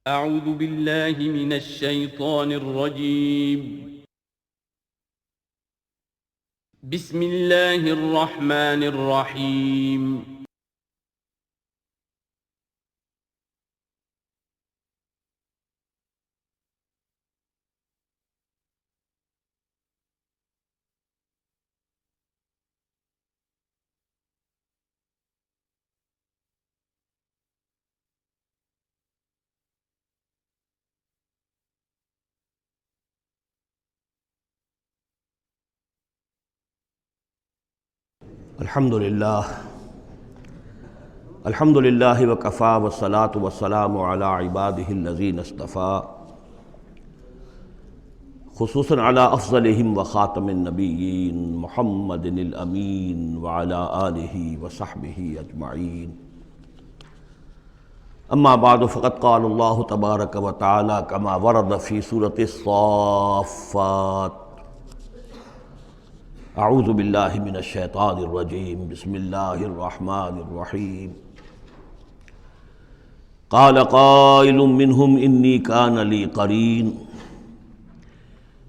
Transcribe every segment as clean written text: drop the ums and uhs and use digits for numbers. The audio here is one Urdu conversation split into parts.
اعوذ باللہ من الشیطان الرجیم بسم اللہ الرحمن الرحیم الحمد للہ وکفیٰ والصلاة والسلام علی عبادہ الذین اصطفیٰ خصوصاً علی افضلہم وخاتم النبیین محمد الامین وعلی آلہ وصحبہ اجمعین اما بعد فقد قال اللہ تبارک وتعالی کما ورد فی سورۃ الصافات اعوذ باللہ من الشیطان الرجیم بسم اللہ الرحمن الرحیم قال قائل منهم انی کان لی قرین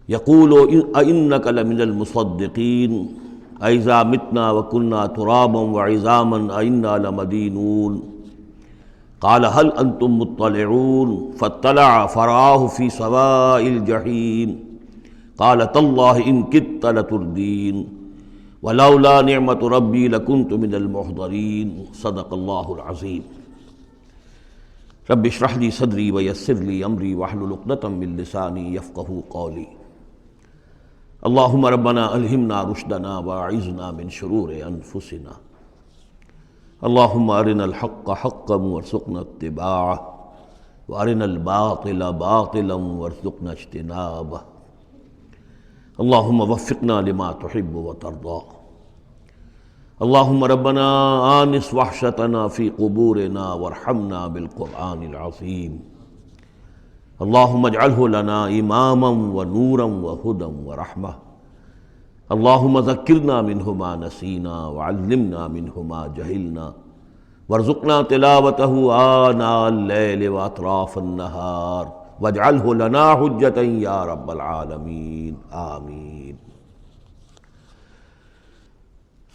یقول ائنک لمن المصدقین اذا متنا وکنا ترابا وعظاما ائنا لمدینون قال هل انتم مطلعون فاطلع فرآہ فی سواء الجحیم قال تاللہ ان کدت لتردین ولولا نعمت ربی لکنت من المحضرین صدق اللہ العظیم رب اشرح لی صدری ویسر لی امری واحلل عقدۃ من لسانی یفقہوا قولی اللہم ربنا الہمنا رشدنا واعذنا من شرور انفسنا اللہم ارنا الحق حقا وارزقنا اتباعہ وارنا الباطل باطلا وارزقنا اجتنابہ اللہم وفقنا لما تحب وترضى اللہم ربنا آنس وحشتنا فی قبورنا وارحمنا بالقرآن العظیم اللہم اجعلہ لنا اماما ونورا وہدا ورحمہ اللہم ذکرنا منہ ما نسینا وعلمنا منہ ما جہلنا وارزقنا تلاوتہ آناء اللیل واطراف النہار واجعلہ لنا حجتا یا رب العالمین آمین۔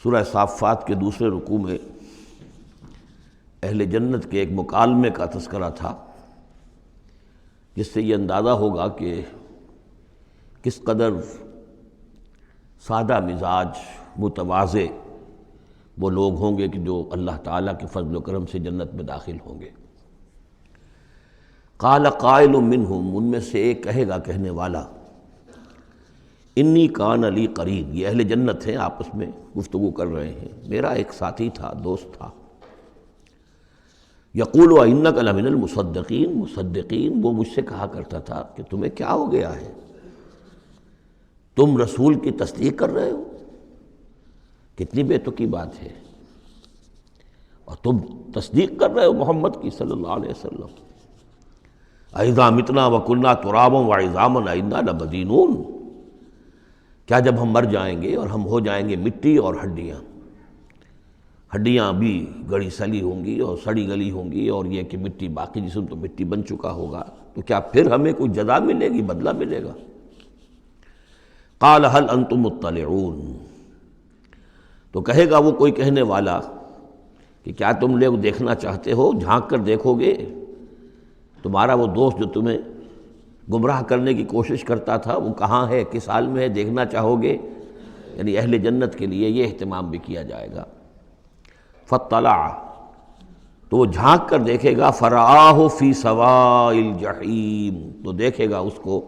سورہ صافات کے دوسرے رکوع میں اہل جنت کے ایک مکالمے کا تذکرہ تھا، جس سے یہ اندازہ ہوگا کہ کس قدر سادہ مزاج متواضع وہ لوگ ہوں گے کہ جو اللہ تعالیٰ کے فضل و کرم سے جنت میں داخل ہوں گے۔ قال قائل منہم، ان میں سے ایک کہے گا کہنے والا، انی کان لی قرین، یہ اہل جنت ہیں آپس میں گفتگو کر رہے ہیں، میرا ایک ساتھی تھا، دوست تھا، یقول ائنک لمن المصدقین، مصدقین وہ مجھ سے کہا کرتا تھا کہ تمہیں کیا ہو گیا ہے، تم رسول کی تصدیق کر رہے ہو، کتنی بے تکی بات ہے، اور تم تصدیق کر رہے ہو محمد کی صلی اللہ علیہ وسلم، اذا متنا وکنا ترابا وعظاما ائنا لمدینون، کیا جب ہم مر جائیں گے اور ہم ہو جائیں گے مٹی اور ہڈیاں، ہڈیاں بھی گڑی سلی ہوں گی اور سڑی گلی ہوں گی، اور یہ کہ مٹی، باقی جسم تو مٹی بن چکا ہوگا، تو کیا پھر ہمیں کوئی جزا ملے گی، بدلہ ملے گا؟ قال هل انتم مطلعون، تو کہے گا وہ کوئی کہنے والا کہ کیا تم لوگ دیکھنا چاہتے ہو، جھانک کر دیکھو گے، تمہارا وہ دوست جو تمہیں گمراہ کرنے کی کوشش کرتا تھا وہ کہاں ہے، کس حال میں ہے، دیکھنا چاہو گے؟ یعنی اہل جنت کے لیے یہ اہتمام بھی کیا جائے گا۔ فاطلع، تو وہ جھانک کر دیکھے گا، فرآہ فی سواء الجحیم، تو دیکھے گا اس کو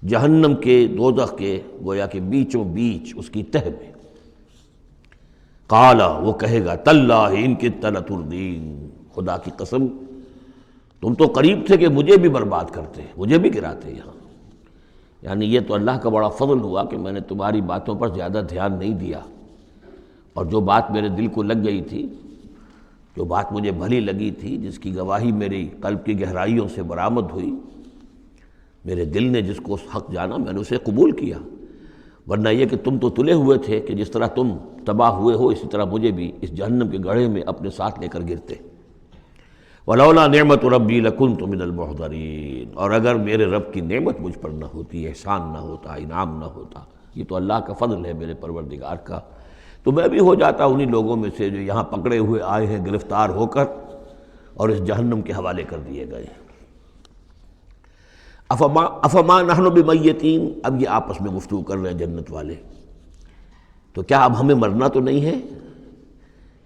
جہنم کے، دوزخ کے گویا کہ بیچوں بیچ اس کی تہہ میں۔ قال، وہ کہے گا، تاللہ ان کدت لتردین، خدا کی قسم تم تو قریب تھے کہ مجھے بھی برباد کرتے، مجھے بھی گراتے یہاں، یعنی یہ تو اللہ کا بڑا فضل ہوا کہ میں نے تمہاری باتوں پر زیادہ دھیان نہیں دیا، اور جو بات میرے دل کو لگ گئی تھی، جو بات مجھے بھلی لگی تھی، جس کی گواہی میری قلب کی گہرائیوں سے برآمد ہوئی، میرے دل نے جس کو حق جانا میں نے اسے قبول کیا، ورنہ یہ کہ تم تو تلے ہوئے تھے کہ جس طرح تم تباہ ہوئے ہو اسی طرح مجھے بھی اس جہنم کے گڑھے میں اپنے ساتھ لے کر گرتے۔ ولولا نعمت ربی لکنت من المحضرین، اور اگر میرے رب کی نعمت مجھ پر نہ ہوتی، احسان نہ ہوتا، انعام نہ ہوتا، یہ تو اللہ کا فضل ہے میرے پروردگار کا، تو میں بھی ہو جاتا انہی لوگوں میں سے جو یہاں پکڑے ہوئے آئے ہیں گرفتار ہو کر اور اس جہنم کے حوالے کر دیے گئے۔ افما نحن بمیتین، اب یہ آپس میں گفتگو کر رہے ہیں جنت والے، تو کیا اب ہمیں مرنا تو نہیں ہے؟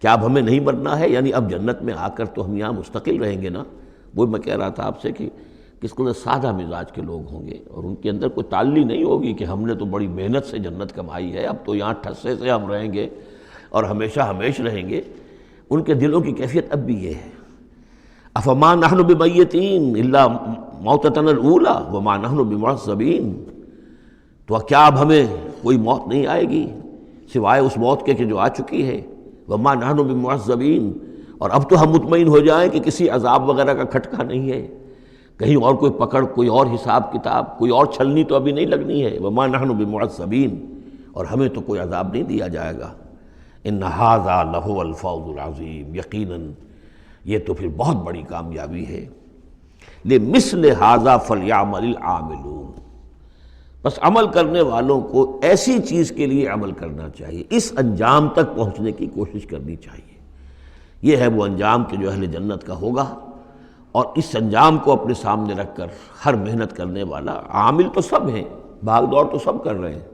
کیا اب ہمیں نہیں مرنا ہے؟ یعنی اب جنت میں آ کر تو ہم یہاں مستقل رہیں گے نا۔ وہ میں کہہ رہا تھا آپ سے کہ کس قدر سادہ مزاج کے لوگ ہوں گے، اور ان کے اندر کوئی تعلی نہیں ہوگی کہ ہم نے تو بڑی محنت سے جنت کمائی ہے، اب تو یہاں ٹھسے سے ہم رہیں گے اور ہمیشہ ہمیشہ رہیں گے۔ ان کے دلوں کی کیفیت اب بھی یہ ہے، افما نحن بمیتین الا موتتنا الاولی وما نحن بمعذبین، تو کیا اب ہمیں کوئی موت نہیں آئے گی سوائے اس موت کے کہ جو آ چکی ہے، وما نحن بمعذبین، اور اب تو ہم مطمئن ہو جائیں کہ کسی عذاب وغیرہ کا کھٹکا نہیں ہے، کہیں اور کوئی پکڑ، کوئی اور حساب کتاب، کوئی اور چھلنی تو ابھی نہیں لگنی ہے، وما نحن بمعذبین، اور ہمیں تو کوئی عذاب نہیں دیا جائے گا۔ ان ھذا لہو الفوز العظیم، یقیناً یہ تو پھر بہت بڑی کامیابی ہے۔ لمثل ھذا فلیعمل العاملون، بس عمل کرنے والوں کو ایسی چیز کے لیے عمل کرنا چاہیے، اس انجام تک پہنچنے کی کوشش کرنی چاہیے۔ یہ ہے وہ انجام کہ جو اہل جنت کا ہوگا، اور اس انجام کو اپنے سامنے رکھ کر ہر محنت کرنے والا، عامل تو سب ہیں، بھاگ دوڑ تو سب کر رہے ہیں،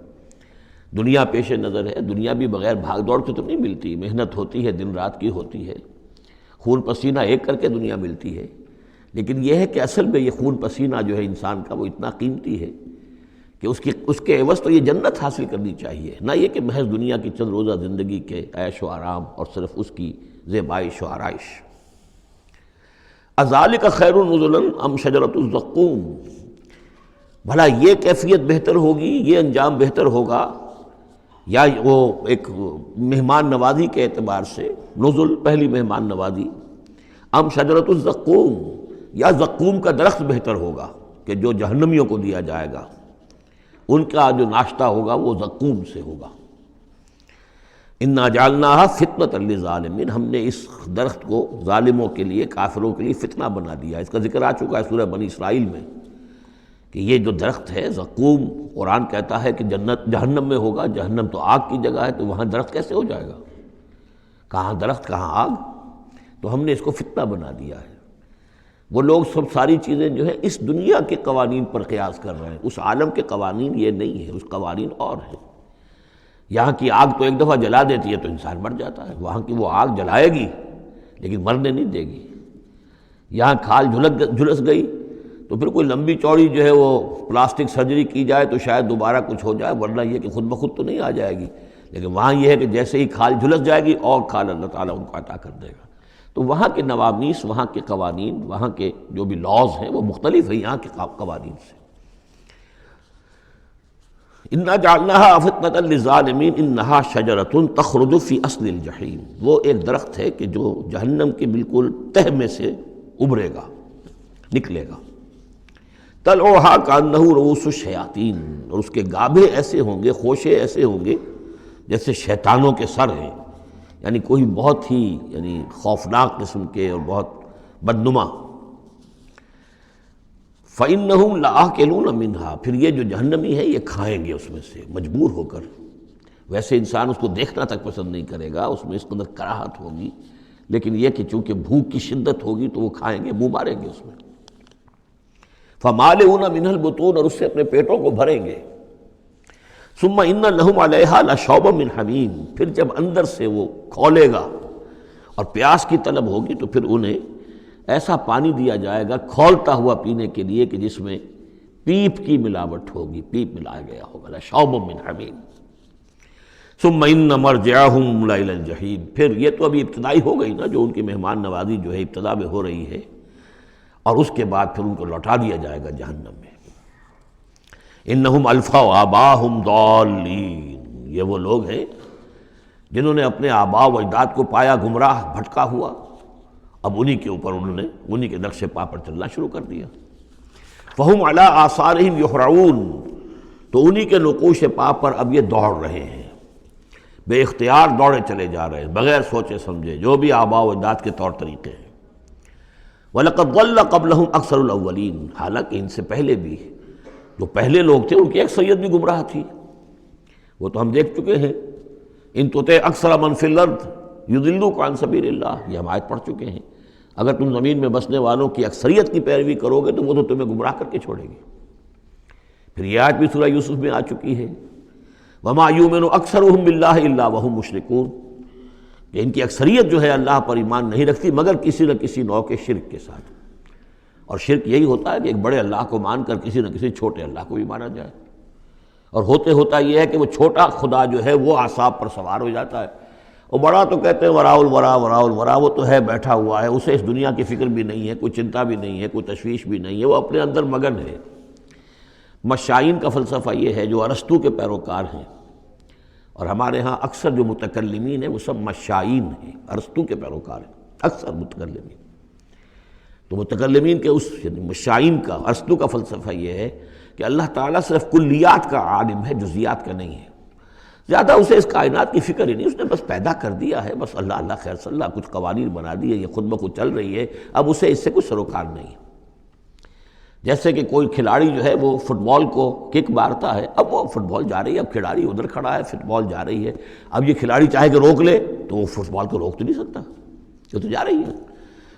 دنیا پیش نظر ہے، دنیا بھی بغیر بھاگ دوڑ کے تو نہیں ملتی، محنت ہوتی ہے، دن رات کی ہوتی ہے، خون پسینہ ایک کر کے دنیا ملتی ہے، لیکن یہ ہے کہ اصل میں یہ خون پسینہ جو ہے انسان کا وہ اتنا قیمتی ہے کہ اس کے عوض تو یہ جنت حاصل کرنی چاہیے، نہ یہ کہ محض دنیا کی چند روزہ زندگی کے عیش و آرام اور صرف اس کی زیبائش و آرائش۔ اذالک خیر نزلا ام شجرۃ الزقوم، بھلا یہ کیفیت بہتر ہوگی، یہ انجام بہتر ہوگا، یا وہ ایک مہمان نوازی کے اعتبار سے نزل پہلی مہمان نوازی، ام شجرۃ الزقوم، یا زقوم کا درخت بہتر ہوگا کہ جو جہنمیوں کو دیا جائے گا، ان کا جو ناشتہ ہوگا وہ زقوم سے ہوگا۔ انا جعلناها فتنة للظالمین، ہم نے اس درخت کو ظالموں کے لیے، کافروں کے لیے فتنہ بنا دیا۔ اس کا ذکر آ چکا ہے سورہ بنی اسرائیل میں کہ یہ جو درخت ہے زقوم، قرآن کہتا ہے کہ جنت جہنم میں ہوگا، جہنم تو آگ کی جگہ ہے، تو وہاں درخت کیسے ہو جائے گا؟ کہاں درخت کہاں آگ؟ تو ہم نے اس کو فتنہ بنا دیا ہے۔ وہ لوگ سب ساری چیزیں جو ہے اس دنیا کے قوانین پر قیاس کر رہے ہیں، اس عالم کے قوانین یہ نہیں ہے، اس قوانین اور ہیں۔ یہاں کی آگ تو ایک دفعہ جلا دیتی ہے تو انسان مر جاتا ہے، وہاں کی وہ آگ جلائے گی لیکن مرنے نہیں دے گی۔ یہاں کھال جھلس گئی تو پھر کوئی لمبی چوڑی جو ہے وہ پلاسٹک سرجری کی جائے تو شاید دوبارہ کچھ ہو جائے، ورنہ یہ کہ خود بخود تو نہیں آ جائے گی، لیکن وہاں یہ ہے کہ جیسے ہی کھال جھلس جائے گی اور کھال اللہ تعالیٰ ان کو عطا کر دے گا۔ تو وہاں کے نوامیس، وہاں کے قوانین، وہاں کے جو بھی لاز ہیں وہ مختلف ہیں یہاں کے قوانین سے۔ انا جعلناها فتنة للظالمین انہا شجرۃ تخرج فی اصل الجحیم، وہ ایک درخت ہے کہ جو جہنم کے بالکل تہ میں سے ابھرے گا، نکلے گا۔ طلعھا کأنہ رؤوس الشیاطین، اور اس کے گابھے ایسے ہوں گے، خوشے ایسے ہوں گے جیسے شیطانوں کے سر ہیں، یعنی کوئی بہت ہی خوفناک قسم کے اور بہت بدنما۔ فَإِنَّهُمْ لَآكِلُونَ مِنْهَا، پھر یہ جو جہنمی ہے یہ کھائیں گے اس میں سے مجبور ہو کر۔ ویسے انسان اس کو دیکھنا تک پسند نہیں کرے گا، اس میں اس قدر کراہت ہوگی، لیکن یہ کہ چونکہ بھوک کی شدت ہوگی تو وہ کھائیں گے، منہ ماریں گے اس میں۔ فَمَالِئُونَ مِنْهَا الْبُطُونَ، اور اس سے اپنے پیٹوں کو بھریں گے۔ ثُمَّ إِنَّ لَهُمْ عَلَيْهَا لَشَوْبًا مِّنْ حَمِيمٍ، پھر جب اندر سے وہ کھولے گا اور پیاس کی طلب ہوگی تو پھر انہیں ایسا پانی دیا جائے گا کھولتا ہوا پینے کے لیے کہ جس میں پیپ کی ملاوٹ ہوگی، پیپ ملایا گیا ہوگا، لشوب من حمیم۔ ثم ان مرجعهم لإلی الجحیم، پھر یہ تو ابھی ابتدائی ہو گئی نا، جو ان کی مہمان نوازی جو ہے ابتدا میں ہو رہی ہے، اور اس کے بعد پھر ان کو لوٹا دیا جائے گا جہنم میں۔ انہم الفوا آباہم ضالین، یہ وہ لوگ ہیں جنہوں نے اپنے آباء و اجداد کو پایا گمراہ، بھٹکا ہوا، اب انہی کے اوپر انہوں نے انہی کے نقش پا پر چلنا شروع کر دیا۔ فہم علی آثارہم یہرعون، تو انہی کے نقوش پا پر اب یہ دوڑ رہے ہیں، بے اختیار دوڑے چلے جا رہے ہیں، بغیر سوچے سمجھے، جو بھی آباء و اجداد کے طور طریقے ہیں۔ وَلَقَدْ ضَلَّ قَبْلَهُمْ أَكْثَرُ الْأَوَّلِينَ، حالانکہ ان سے پہلے بھی جو پہلے لوگ تھے ان کی اکثریت بھی گمراہ تھی، وہ تو ہم دیکھ چکے ہیں، ان تُطِعْ أَكْثَرَ مَنْ فِي الْأَرْضِ يُضِلُّوكَ عَنْ سَبِيلِ اللَّهِ، یہ ہم آیت پڑھ چکے ہیں، اگر تم زمین میں بسنے والوں کی اکثریت کی پیروی کرو گے تو وہ تو تمہیں گمراہ کر کے چھوڑے گی۔ پھر یہ آیت بھی سورہ یوسف میں آ چکی ہے، وَمَا يُؤْمِنُ أَكْثَرُهُم بِاللَّهِ إِلَّا وَهُم مُشْرِكُونَ، کہ ان کی اکثریت جو ہے اللہ پر ایمان نہیں رکھتی مگر کسی نہ کسی نوع کے شرک کے ساتھ، اور شرک یہی ہوتا ہے کہ ایک بڑے اللہ کو مان کر کسی نہ کسی چھوٹے اللہ کو بھی مانا جائے، اور ہوتا یہ ہے کہ وہ چھوٹا خدا جو ہے وہ اعصاب پر سوار ہو جاتا ہے، اور بڑا تو کہتے ہیں وراء الورا، وہ تو ہے بیٹھا ہوا ہے، اسے اس دنیا کی فکر بھی نہیں ہے، کوئی چنتا بھی نہیں ہے، کوئی تشویش بھی نہیں ہے، وہ اپنے اندر مگن ہے۔ مشائین کا فلسفہ یہ ہے جو ارسطو کے پیروکار ہیں، اور ہمارے ہاں اکثر جو متکلمین ہیں وہ سب مشائین ہیں، ارسطو کے پیروکار ہیں اکثر متکلمین۔ تو متکلمین کے اس مشائین کا، ارسطو کا فلسفہ یہ ہے کہ اللہ تعالیٰ صرف کلیات کا عالم ہے، جزیات کا نہیں ہے، زیادہ اسے اس کائنات کی فکر ہی نہیں، اس نے بس پیدا کر دیا ہے، بس اللہ خیر صلی اللہ کچھ قوانین بنا دیے، یہ خود بخود چل رہی ہے، اب اسے اس سے کچھ سروکار نہیں ہے۔ جیسے کہ کوئی کھلاڑی جو ہے وہ فٹ بال کو کک مارتا ہے، اب وہ فٹ بال جا رہی ہے، اب کھلاڑی ادھر کھڑا ہے، فٹ بال جا رہی ہے، اب یہ کھلاڑی چاہے کہ روک لے تو وہ فٹ بال کو روک تو نہیں سکتا، یہ تو جا رہی ہے،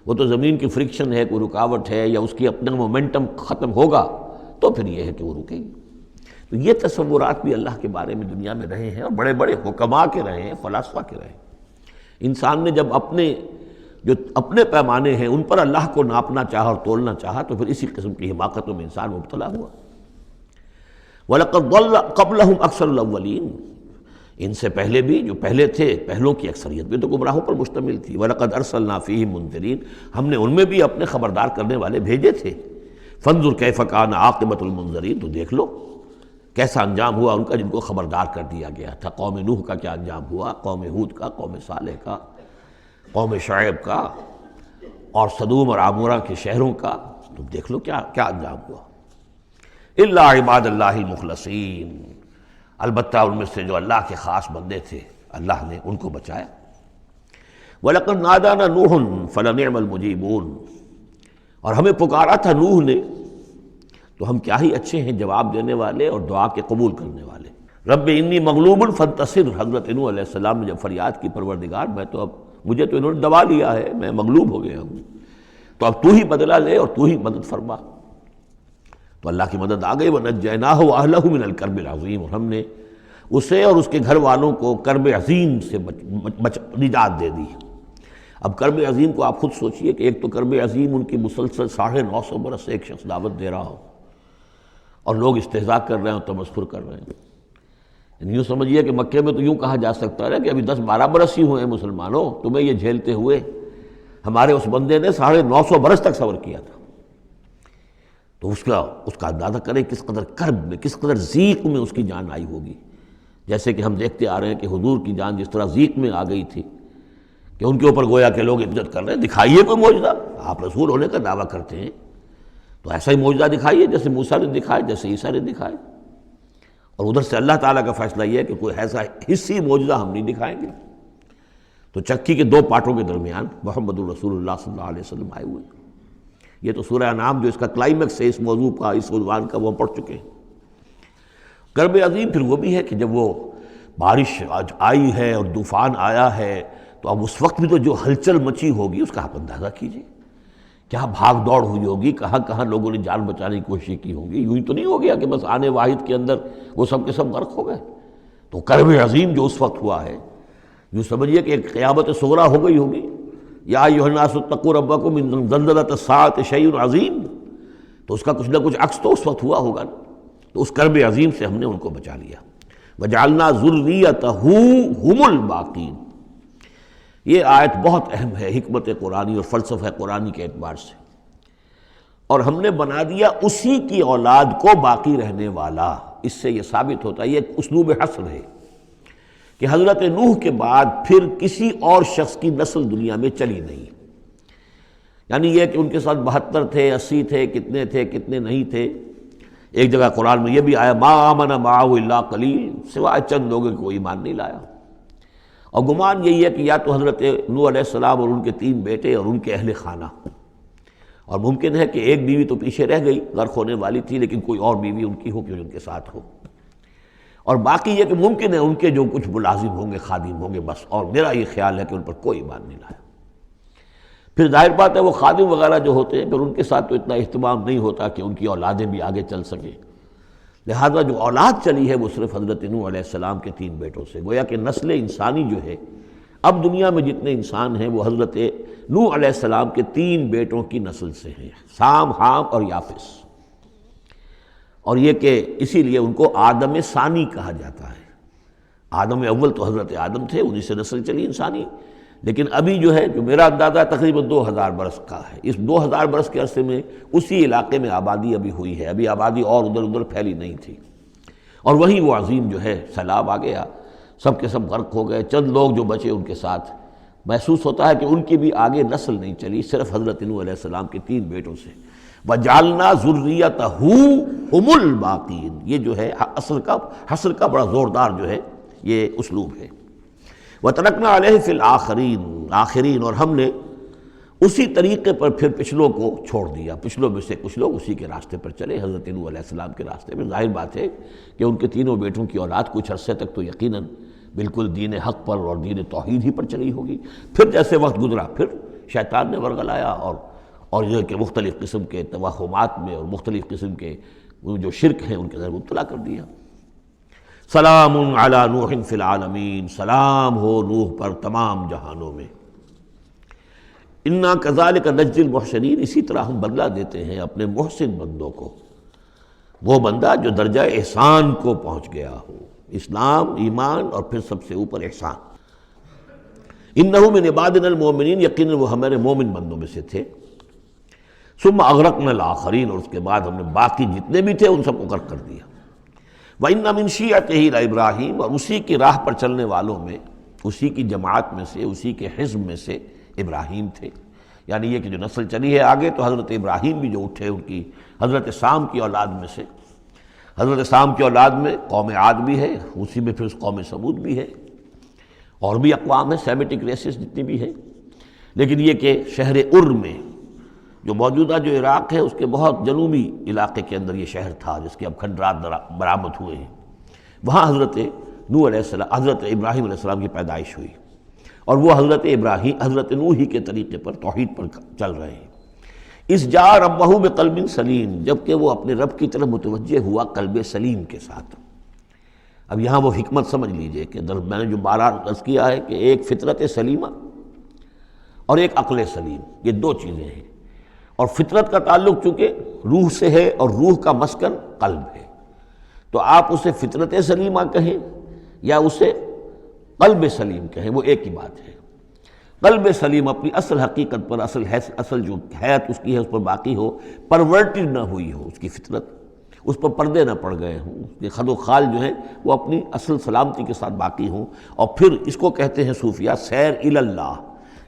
وہ تو زمین کی فرکشن ہے، کوئی رکاوٹ ہے، یا اس کی اپنا مومنٹم ختم ہوگا تو پھر یہ ہے کہ وہ رکے گی۔ تو یہ تصورات بھی اللہ کے بارے میں دنیا میں رہے ہیں، اور بڑے بڑے حکماء کے رہے ہیں، فلاسفہ کے رہے ہیں۔ انسان نے جب اپنے پیمانے ہیں ان پر اللہ کو ناپنا چاہا اور تولنا چاہا تو پھر اسی قسم کی حماقتوں میں انسان مبتلا ہوا۔ وَلَقَدْ ضَلَّ قَبْلَهُمْ أَكْثَرُ الْأَوَّلِينَ، ان سے پہلے بھی جو پہلے تھے، پہلوں کی اکثریت بھی تو گمراہوں پر مشتمل تھی۔ وَلَقَدْ أَرْسَلْنَا فِيهِمْ مُنذِرِينَ، ہم نے ان میں بھی اپنے خبردار کرنے والے بھیجے تھے۔ فَانظُرْ كَيْفَ كَانَ عَاقِبَةُ الْمُنذَرِينَ، تو دیکھ لو کیسا انجام ہوا ان کا جن کو خبردار کر دیا گیا تھا۔ قوم نوح کا کیا انجام ہوا، قوم ہود کا، قوم صالح کا، قوم شعیب کا، اور صدوم اور عمورہ کے شہروں کا، تو دیکھ لو کیا انجام ہوا۔ الا عباد اللہ المخلصین، البتہ ان میں سے جو اللہ کے خاص بندے تھے اللہ نے ان کو بچایا۔ وَلَقَدْ نَادَانَا نُوحٌ فَلَنِعْمَ الْمُجِيبُونَ، اور ہمیں پکارا تھا نوح نے تو ہم کیا ہی اچھے ہیں جواب دینے والے اور دعا کے قبول کرنے والے۔ رب انی مغلوب فانتصر، حضرت نوح علیہ السلام نے جب فریاد کی پروردگار مجھے تو انہوں نے دبا لیا ہے، میں مغلوب ہو گیا ہوں، تو اب تو ہی بدلہ لے اور تو ہی مدد فرما۔ تو اللہ کی مدد آ گئی، وَنَجَّيْنَاهُ وَأَهْلَهُ مِنَ الْكَرْبِ الْعَظِيمِ، اور ہم نے اسے اور اس کے گھر والوں کو کرب عظیم سے نجات دے دی۔ اب کرب عظیم کو آپ خود سوچئے کہ ایک تو کرب عظیم ان کی مسلسل 950 برس سے ایک شخص دعوت دے رہا ہو اور لوگ استہزاء کر رہے ہیں اور تمسخر کر رہے ہیں۔ یوں سمجھیے کہ مکے میں تو یوں کہا جا سکتا ہے کہ ابھی 10-12 برس ہی ہوئے ہیں مسلمانوں تمہیں یہ جھیلتے ہوئے، ہمارے اس بندے نے 950 برس تک صبر کیا تھا۔ تو اس کا اندازہ کریں کس قدر کرب میں، کس قدر ضیق میں اس کی جان آئی ہوگی۔ جیسے کہ ہم دیکھتے آ رہے ہیں کہ حضور کی جان جس طرح ضیق میں آ گئی تھی کہ ان کے اوپر گویا کہ لوگ عزت کر رہے ہیں، دکھائیے کوئی معجزہ، آپ رسول ہونے کا دعویٰ کرتے ہیں تو ایسا ہی معجزہ دکھائیے جیسے موسیٰ نے دکھائے، جیسے عیسیٰ نے دکھائے۔ اور ادھر سے اللہ تعالیٰ کا فیصلہ یہ ہے کہ کوئی ایسا حصی معجزہ ہم نہیں دکھائیں گے۔ تو چکی کے 2 پارٹوں کے درمیان محمد الرسول اللہ صلی اللہ علیہ وسلم آئے ہوئے۔ یہ تو سورہ انعام جو اس کا کلائمیکس ہے اس موضوع کا، اس عنوان کا، وہ ہم پڑھ چکے ہیں۔ کرب عظیم پھر وہ بھی ہے کہ جب وہ بارش آئی ہے اور طوفان آیا ہے تو اب اس وقت بھی تو جو ہلچل مچی ہوگی اس کا آپ اندازہ کیجیے، کیا بھاگ دوڑ ہوئی ہوگی، کہاں کہاں لوگوں نے جان بچانے کی کوشش کی ہوگی۔ یوں ہی تو نہیں ہو گیا کہ بس آنے واحد کے اندر وہ سب کے سب غرق ہو گئے۔ تو کرب عظیم جو اس وقت ہوا ہے، یوں سمجھیے کہ ایک قیامت صغریٰ ہو گئی ہوگی۔ یا ایھا الناس اتقوا ربکم ان زلزلۃ الساعۃ شیء عظیم، تو اس کا کچھ نہ کچھ عکس تو اس وقت ہوا ہوگا۔ تو اس کرب عظیم سے ہم نے ان کو بچا لیا۔ وجعلنا ذریتہ ھم الباقین، یہ آیت بہت اہم ہے حکمت قرآنی اور فلسفہ قرآنی کے اعتبار سے، اور ہم نے بنا دیا اسی کی اولاد کو باقی رہنے والا۔ اس سے یہ ثابت ہوتا ہے، یہ ایک اسلوب حصر ہے کہ حضرت نوح کے بعد پھر کسی اور شخص کی نسل دنیا میں چلی نہیں، یعنی یہ کہ ان کے ساتھ 72 تھے، 80 تھے، کتنے نہیں تھے۔ ایک جگہ قرآن میں یہ بھی آیا ما آمن معہ الا قلیل، سوائے چند لوگوں کو ایمان نہیں لایا۔ اور گمان یہی ہے کہ یا تو حضرت نوح علیہ السلام اور ان کے 3 بیٹے اور ان کے اہل خانہ، اور ممکن ہے کہ ایک بیوی تو پیچھے رہ گئی، غرق ہونے والی تھی، لیکن کوئی اور بیوی ان کی ہو کہ ان کے ساتھ ہو، اور باقی یہ کہ ممکن ہے ان کے جو کچھ ملازم ہوں گے، خادم ہوں گے، بس، اور میرا یہ خیال ہے کہ ان پر کوئی ایمان نہیں لایا۔ پھر ظاہر بات ہے وہ خادم وغیرہ جو ہوتے ہیں پھر ان کے ساتھ تو اتنا اہتمام نہیں ہوتا کہ ان کی اولادیں بھی آگے چل سکیں، لہذا جو اولاد چلی ہے وہ صرف حضرت نوح علیہ السلام کے 3 بیٹوں سے، گویا کہ نسل انسانی جو ہے اب دنیا میں جتنے انسان ہیں وہ حضرت نوح علیہ السلام کے 3 بیٹوں کی نسل سے ہیں، سام، حام اور یافس، اور یہ کہ اسی لیے ان کو آدم ثانی کہا جاتا ہے۔ آدم اول تو حضرت آدم تھے، انہی سے نسل چلی انسانی، لیکن ابھی جو ہے جو میرا اندازہ تقریباً 2000 برس کا ہے، اس 2000 برس کے عرصے میں اسی علاقے میں آبادی ابھی ہوئی ہے، ابھی آبادی اور ادھر ادھر پھیلی نہیں تھی، اور وہیں وہ عظیم جو ہے سیلاب آ گیا، سب کے سب غرق ہو گئے، چند لوگ جو بچے ان کے ساتھ، محسوس ہوتا ہے کہ ان کی بھی آگے نسل نہیں چلی، صرف حضرت نوح علیہ السلام کے 3 بیٹوں سے۔ وَجَعَلْنَا ذُرِّيَّتَهُ هُمُ الْبَاقِينَ، یہ جو ہے حصر کا بڑا زوردار جو ہے یہ اسلوب ہے۔ وَتَرَكْنَا عَلَيْهِ فِي الْآخِرِينَ، آخرین، اور ہم نے اسی طریقے پر پھر پچھلوں کو چھوڑ دیا، پچھلوں میں سے کچھ لوگ اسی کے راستے پر چلے، حضرت نوح علیہ السلام کے راستے میں۔ ظاہر بات ہے کہ ان کے 3 بیٹوں کی اولاد کچھ عرصے تک تو یقیناً بالکل دین حق پر اور دین توحید ہی پر چلی ہوگی، پھر جیسے وقت گزرا پھر شیطان نے ورغلایا اور یہ کہ مختلف قسم کے توہمات میں اور مختلف قسم کے وہ جو شرک ہیں ان کے اندر مبتلا کر دیا۔ سلام علی نوح فی العالمین، سلام ہو نوح پر تمام جہانوں میں۔ انا کذالک نجزی المحسنین، اسی طرح ہم بدلہ دیتے ہیں اپنے محسن بندوں کو، وہ بندہ جو درجہ احسان کو پہنچ گیا ہو، اسلام، ایمان اور پھر سب سے اوپر احسان۔ انہ من عبادنا المؤمنین، یقیناً وہ ہمارے مومن بندوں میں سے تھے۔ ثم اغرقنا الآخرین، اور اس کے بعد ہم نے باقی جتنے بھی تھے ان سب کو غرق کر دیا۔ وَإِنَّ مِن شِيعَتِهِ لَإِبْرَاہِيمَ، اور اسی کی راہ پر چلنے والوں میں، اسی کی جماعت میں سے، اسی کے حزب میں سے ابراہیم تھے، یعنی یہ کہ جو نسل چلی ہے آگے تو حضرت ابراہیم بھی جو اٹھے ان کی حضرت سام کی اولاد میں سے، حضرت سام کی اولاد میں قوم عاد بھی ہے، اسی میں پھر قوم سمود بھی ہے، اور بھی اقوام ہیں سیمیٹک ریسز جتنی بھی ہیں، لیکن یہ کہ شہر ار میں جو موجودہ جو عراق ہے اس کے بہت جنوبی علاقے کے اندر یہ شہر تھا جس کے اب کھنڈرات برآمد ہوئے ہیں، وہاں حضرت نوح علیہ السلام، حضرت ابراہیم علیہ السلام کی پیدائش ہوئی، اور وہ حضرت نوح ہی کے طریقے پر توحید پر چل رہے ہیں۔ اس جا ربہ بقلب سلیم، جبکہ وہ اپنے رب کی طرف متوجہ ہوا قلب سلیم کے ساتھ۔ اب یہاں وہ حکمت سمجھ لیجئے کہ میں نے جو بارہ عرض کیا ہے کہ ایک فطرت سلیمہ اور ایک عقل سلیم، یہ 2 چیزیں ہیں، اور فطرت کا تعلق چونکہ روح سے ہے اور روح کا مسکن قلب ہے، تو آپ اسے فطرت سلیمہ کہیں یا اسے قلب سلیم کہیں وہ ایک ہی بات ہے۔ قلب سلیم اپنی اصل حقیقت پر، اصل جو حیات اس کی ہے اس پر باقی ہو، پرورٹڈ نہ ہوئی ہو اس کی فطرت، اس پر پردے نہ پڑ گئے ہوں، یہ خد و خال جو ہے وہ اپنی اصل سلامتی کے ساتھ باقی ہوں، اور پھر اس کو کہتے ہیں صوفیہ سیر الی اللہ،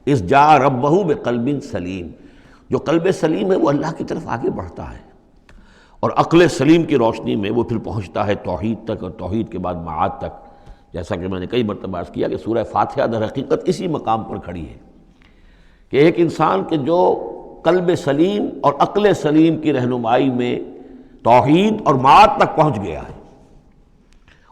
اس جا ربہ بقلب سلیم، جو قلب سلیم ہے وہ اللہ کی طرف آگے بڑھتا ہے، اور عقل سلیم کی روشنی میں وہ پھر پہنچتا ہے توحید تک، اور توحید کے بعد معاد تک، جیسا کہ میں نے کئی مرتبہ عرض کیا کہ سورہ فاتحہ در حقیقت اسی مقام پر کھڑی ہے کہ ایک انسان کے جو قلب سلیم اور عقل سلیم کی رہنمائی میں توحید اور معاد تک پہنچ گیا ہے،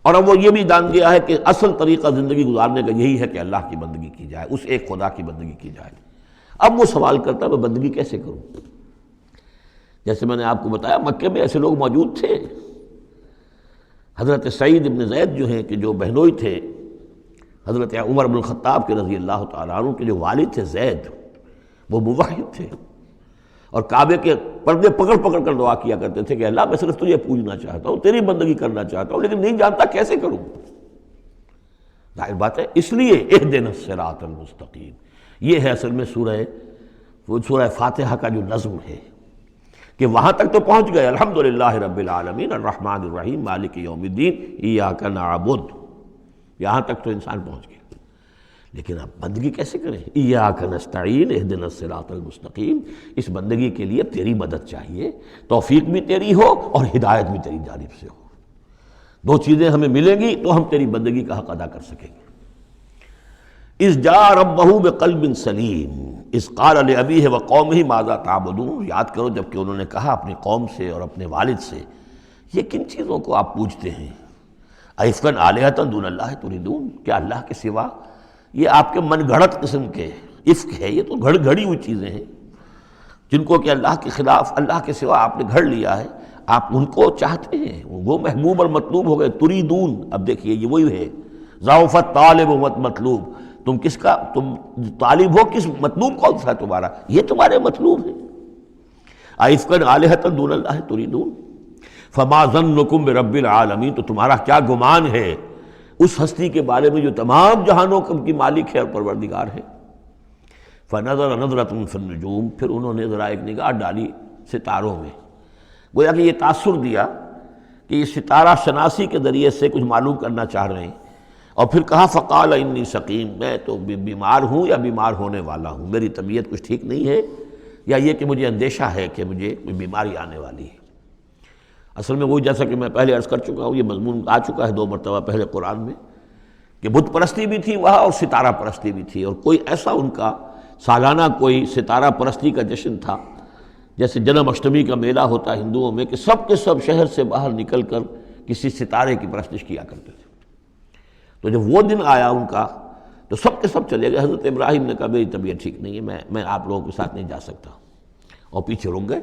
اور اب وہ یہ بھی جان گیا ہے کہ اصل طریقہ زندگی گزارنے کا یہی ہے کہ اللہ کی بندگی کی جائے، اس ایک خدا کی بندگی کی جائے۔ اب وہ سوال کرتا ہے میں بندگی کیسے کروں؟ جیسے میں نے آپ کو بتایا مکے میں ایسے لوگ موجود تھے، حضرت سعید ابن زید جو ہیں کہ جو بہنوئی تھے حضرت عمر بن الخطاب کے رضی اللہ تعالیٰ عنہ کے جو والد تھے زید، وہ موحد تھے، اور کعبے کے پردے پکڑ پکڑ کر دعا کیا کرتے تھے کہ اللہ میں صرف تجھے پوجنا چاہتا ہوں، تیری بندگی کرنا چاہتا ہوں، لیکن نہیں جانتا کیسے کروں۔ ظاہر بات ہے اس لیے اہدنا الصراط المستقیم، یہ ہے اصل میں سورہ فاتحہ کا جو نظم ہے کہ وہاں تک تو پہنچ گئے، الحمدللہ رب العالمین الرحمن الرحیم مالک یوم الدین ایاک نعبد، یہاں تک تو انسان پہنچ گیا، لیکن اب بندگی کیسے کریں؟ ایاک نستعین اہدنا الصراط المستقیم، اس بندگی کے لیے تیری مدد چاہیے، توفیق بھی تیری ہو اور ہدایت بھی تیری جانب سے ہو، 2 چیزیں ہمیں ملیں گی تو ہم تیری بندگی کا حق ادا کر سکیں گے۔ اذ جاء ربہ بقلب سلیم اذ قال لأبیہ وقومہ ماذا تعبدون، یاد کرو جب کہ انہوں نے کہا اپنی قوم سے اور اپنے والد سے یہ کن چیزوں کو آپ پوجتے ہیں، ایفکن آلہۃ دون اللہ تریدون، کیا اللہ کے سوا، یہ آپ کے من گھڑت قسم کے افک ہے، یہ تو گھڑی ہوئی چیزیں ہیں جن کو کہ اللہ کے خلاف اللہ کے سوا آپ نے گھڑ لیا ہے، آپ ان کو چاہتے ہیں، وہ محبوب اور مطلوب ہو گئے، تریدون، اب دیکھیے یہ وہی ہے ضعف طالب و مطلوب، تم کس کا، تم طالب ہو کس، مطلوب کون سا تمہارا، یہ تمہارے مطلوب ہے، ایفکن آلہۃ دون اللہ تریدون فما ظنکم برب العالمین، تو تمہارا کیا گمان ہے اس ہستی کے بارے میں جو تمام جہانوں کی مالک ہے اور پروردگار ہے۔ فنظر نظرۃ فی النجوم، پھر انہوں نے ذرا ایک نگاہ ڈالی ستاروں میں، گویا کہ یہ تاثر دیا کہ یہ ستارہ شناسی کے ذریعے سے کچھ معلوم کرنا چاہ رہے ہیں، اور پھر کہا فقال انی سقیم، میں تو بیمار ہوں یا بیمار ہونے والا ہوں، میری طبیعت کچھ ٹھیک نہیں ہے، یا یہ کہ مجھے اندیشہ ہے کہ مجھے کوئی بیماری آنے والی ہے۔ اصل میں وہی جیسا کہ میں پہلے عرض کر چکا ہوں، یہ مضمون آ چکا ہے 2 مرتبہ پہلے قرآن میں، کہ بت پرستی بھی تھی وہاں اور ستارہ پرستی بھی تھی، اور کوئی ایسا ان کا سالانہ کوئی ستارہ پرستی کا جشن تھا، جیسے جنم اشٹمی کا میلہ ہوتا ہے ہندوؤں میں، کہ سب کے سب شہر سے باہر نکل کر کسی ستارے کی پرستش کیا کرتے تھے۔ تو جب وہ دن آیا ان کا تو سب کے سب چلے گئے۔ حضرت ابراہیم نے کہا میری طبیعت ٹھیک نہیں ہے، میں آپ لوگوں کے ساتھ نہیں جا سکتا، اور پیچھے رک گئے۔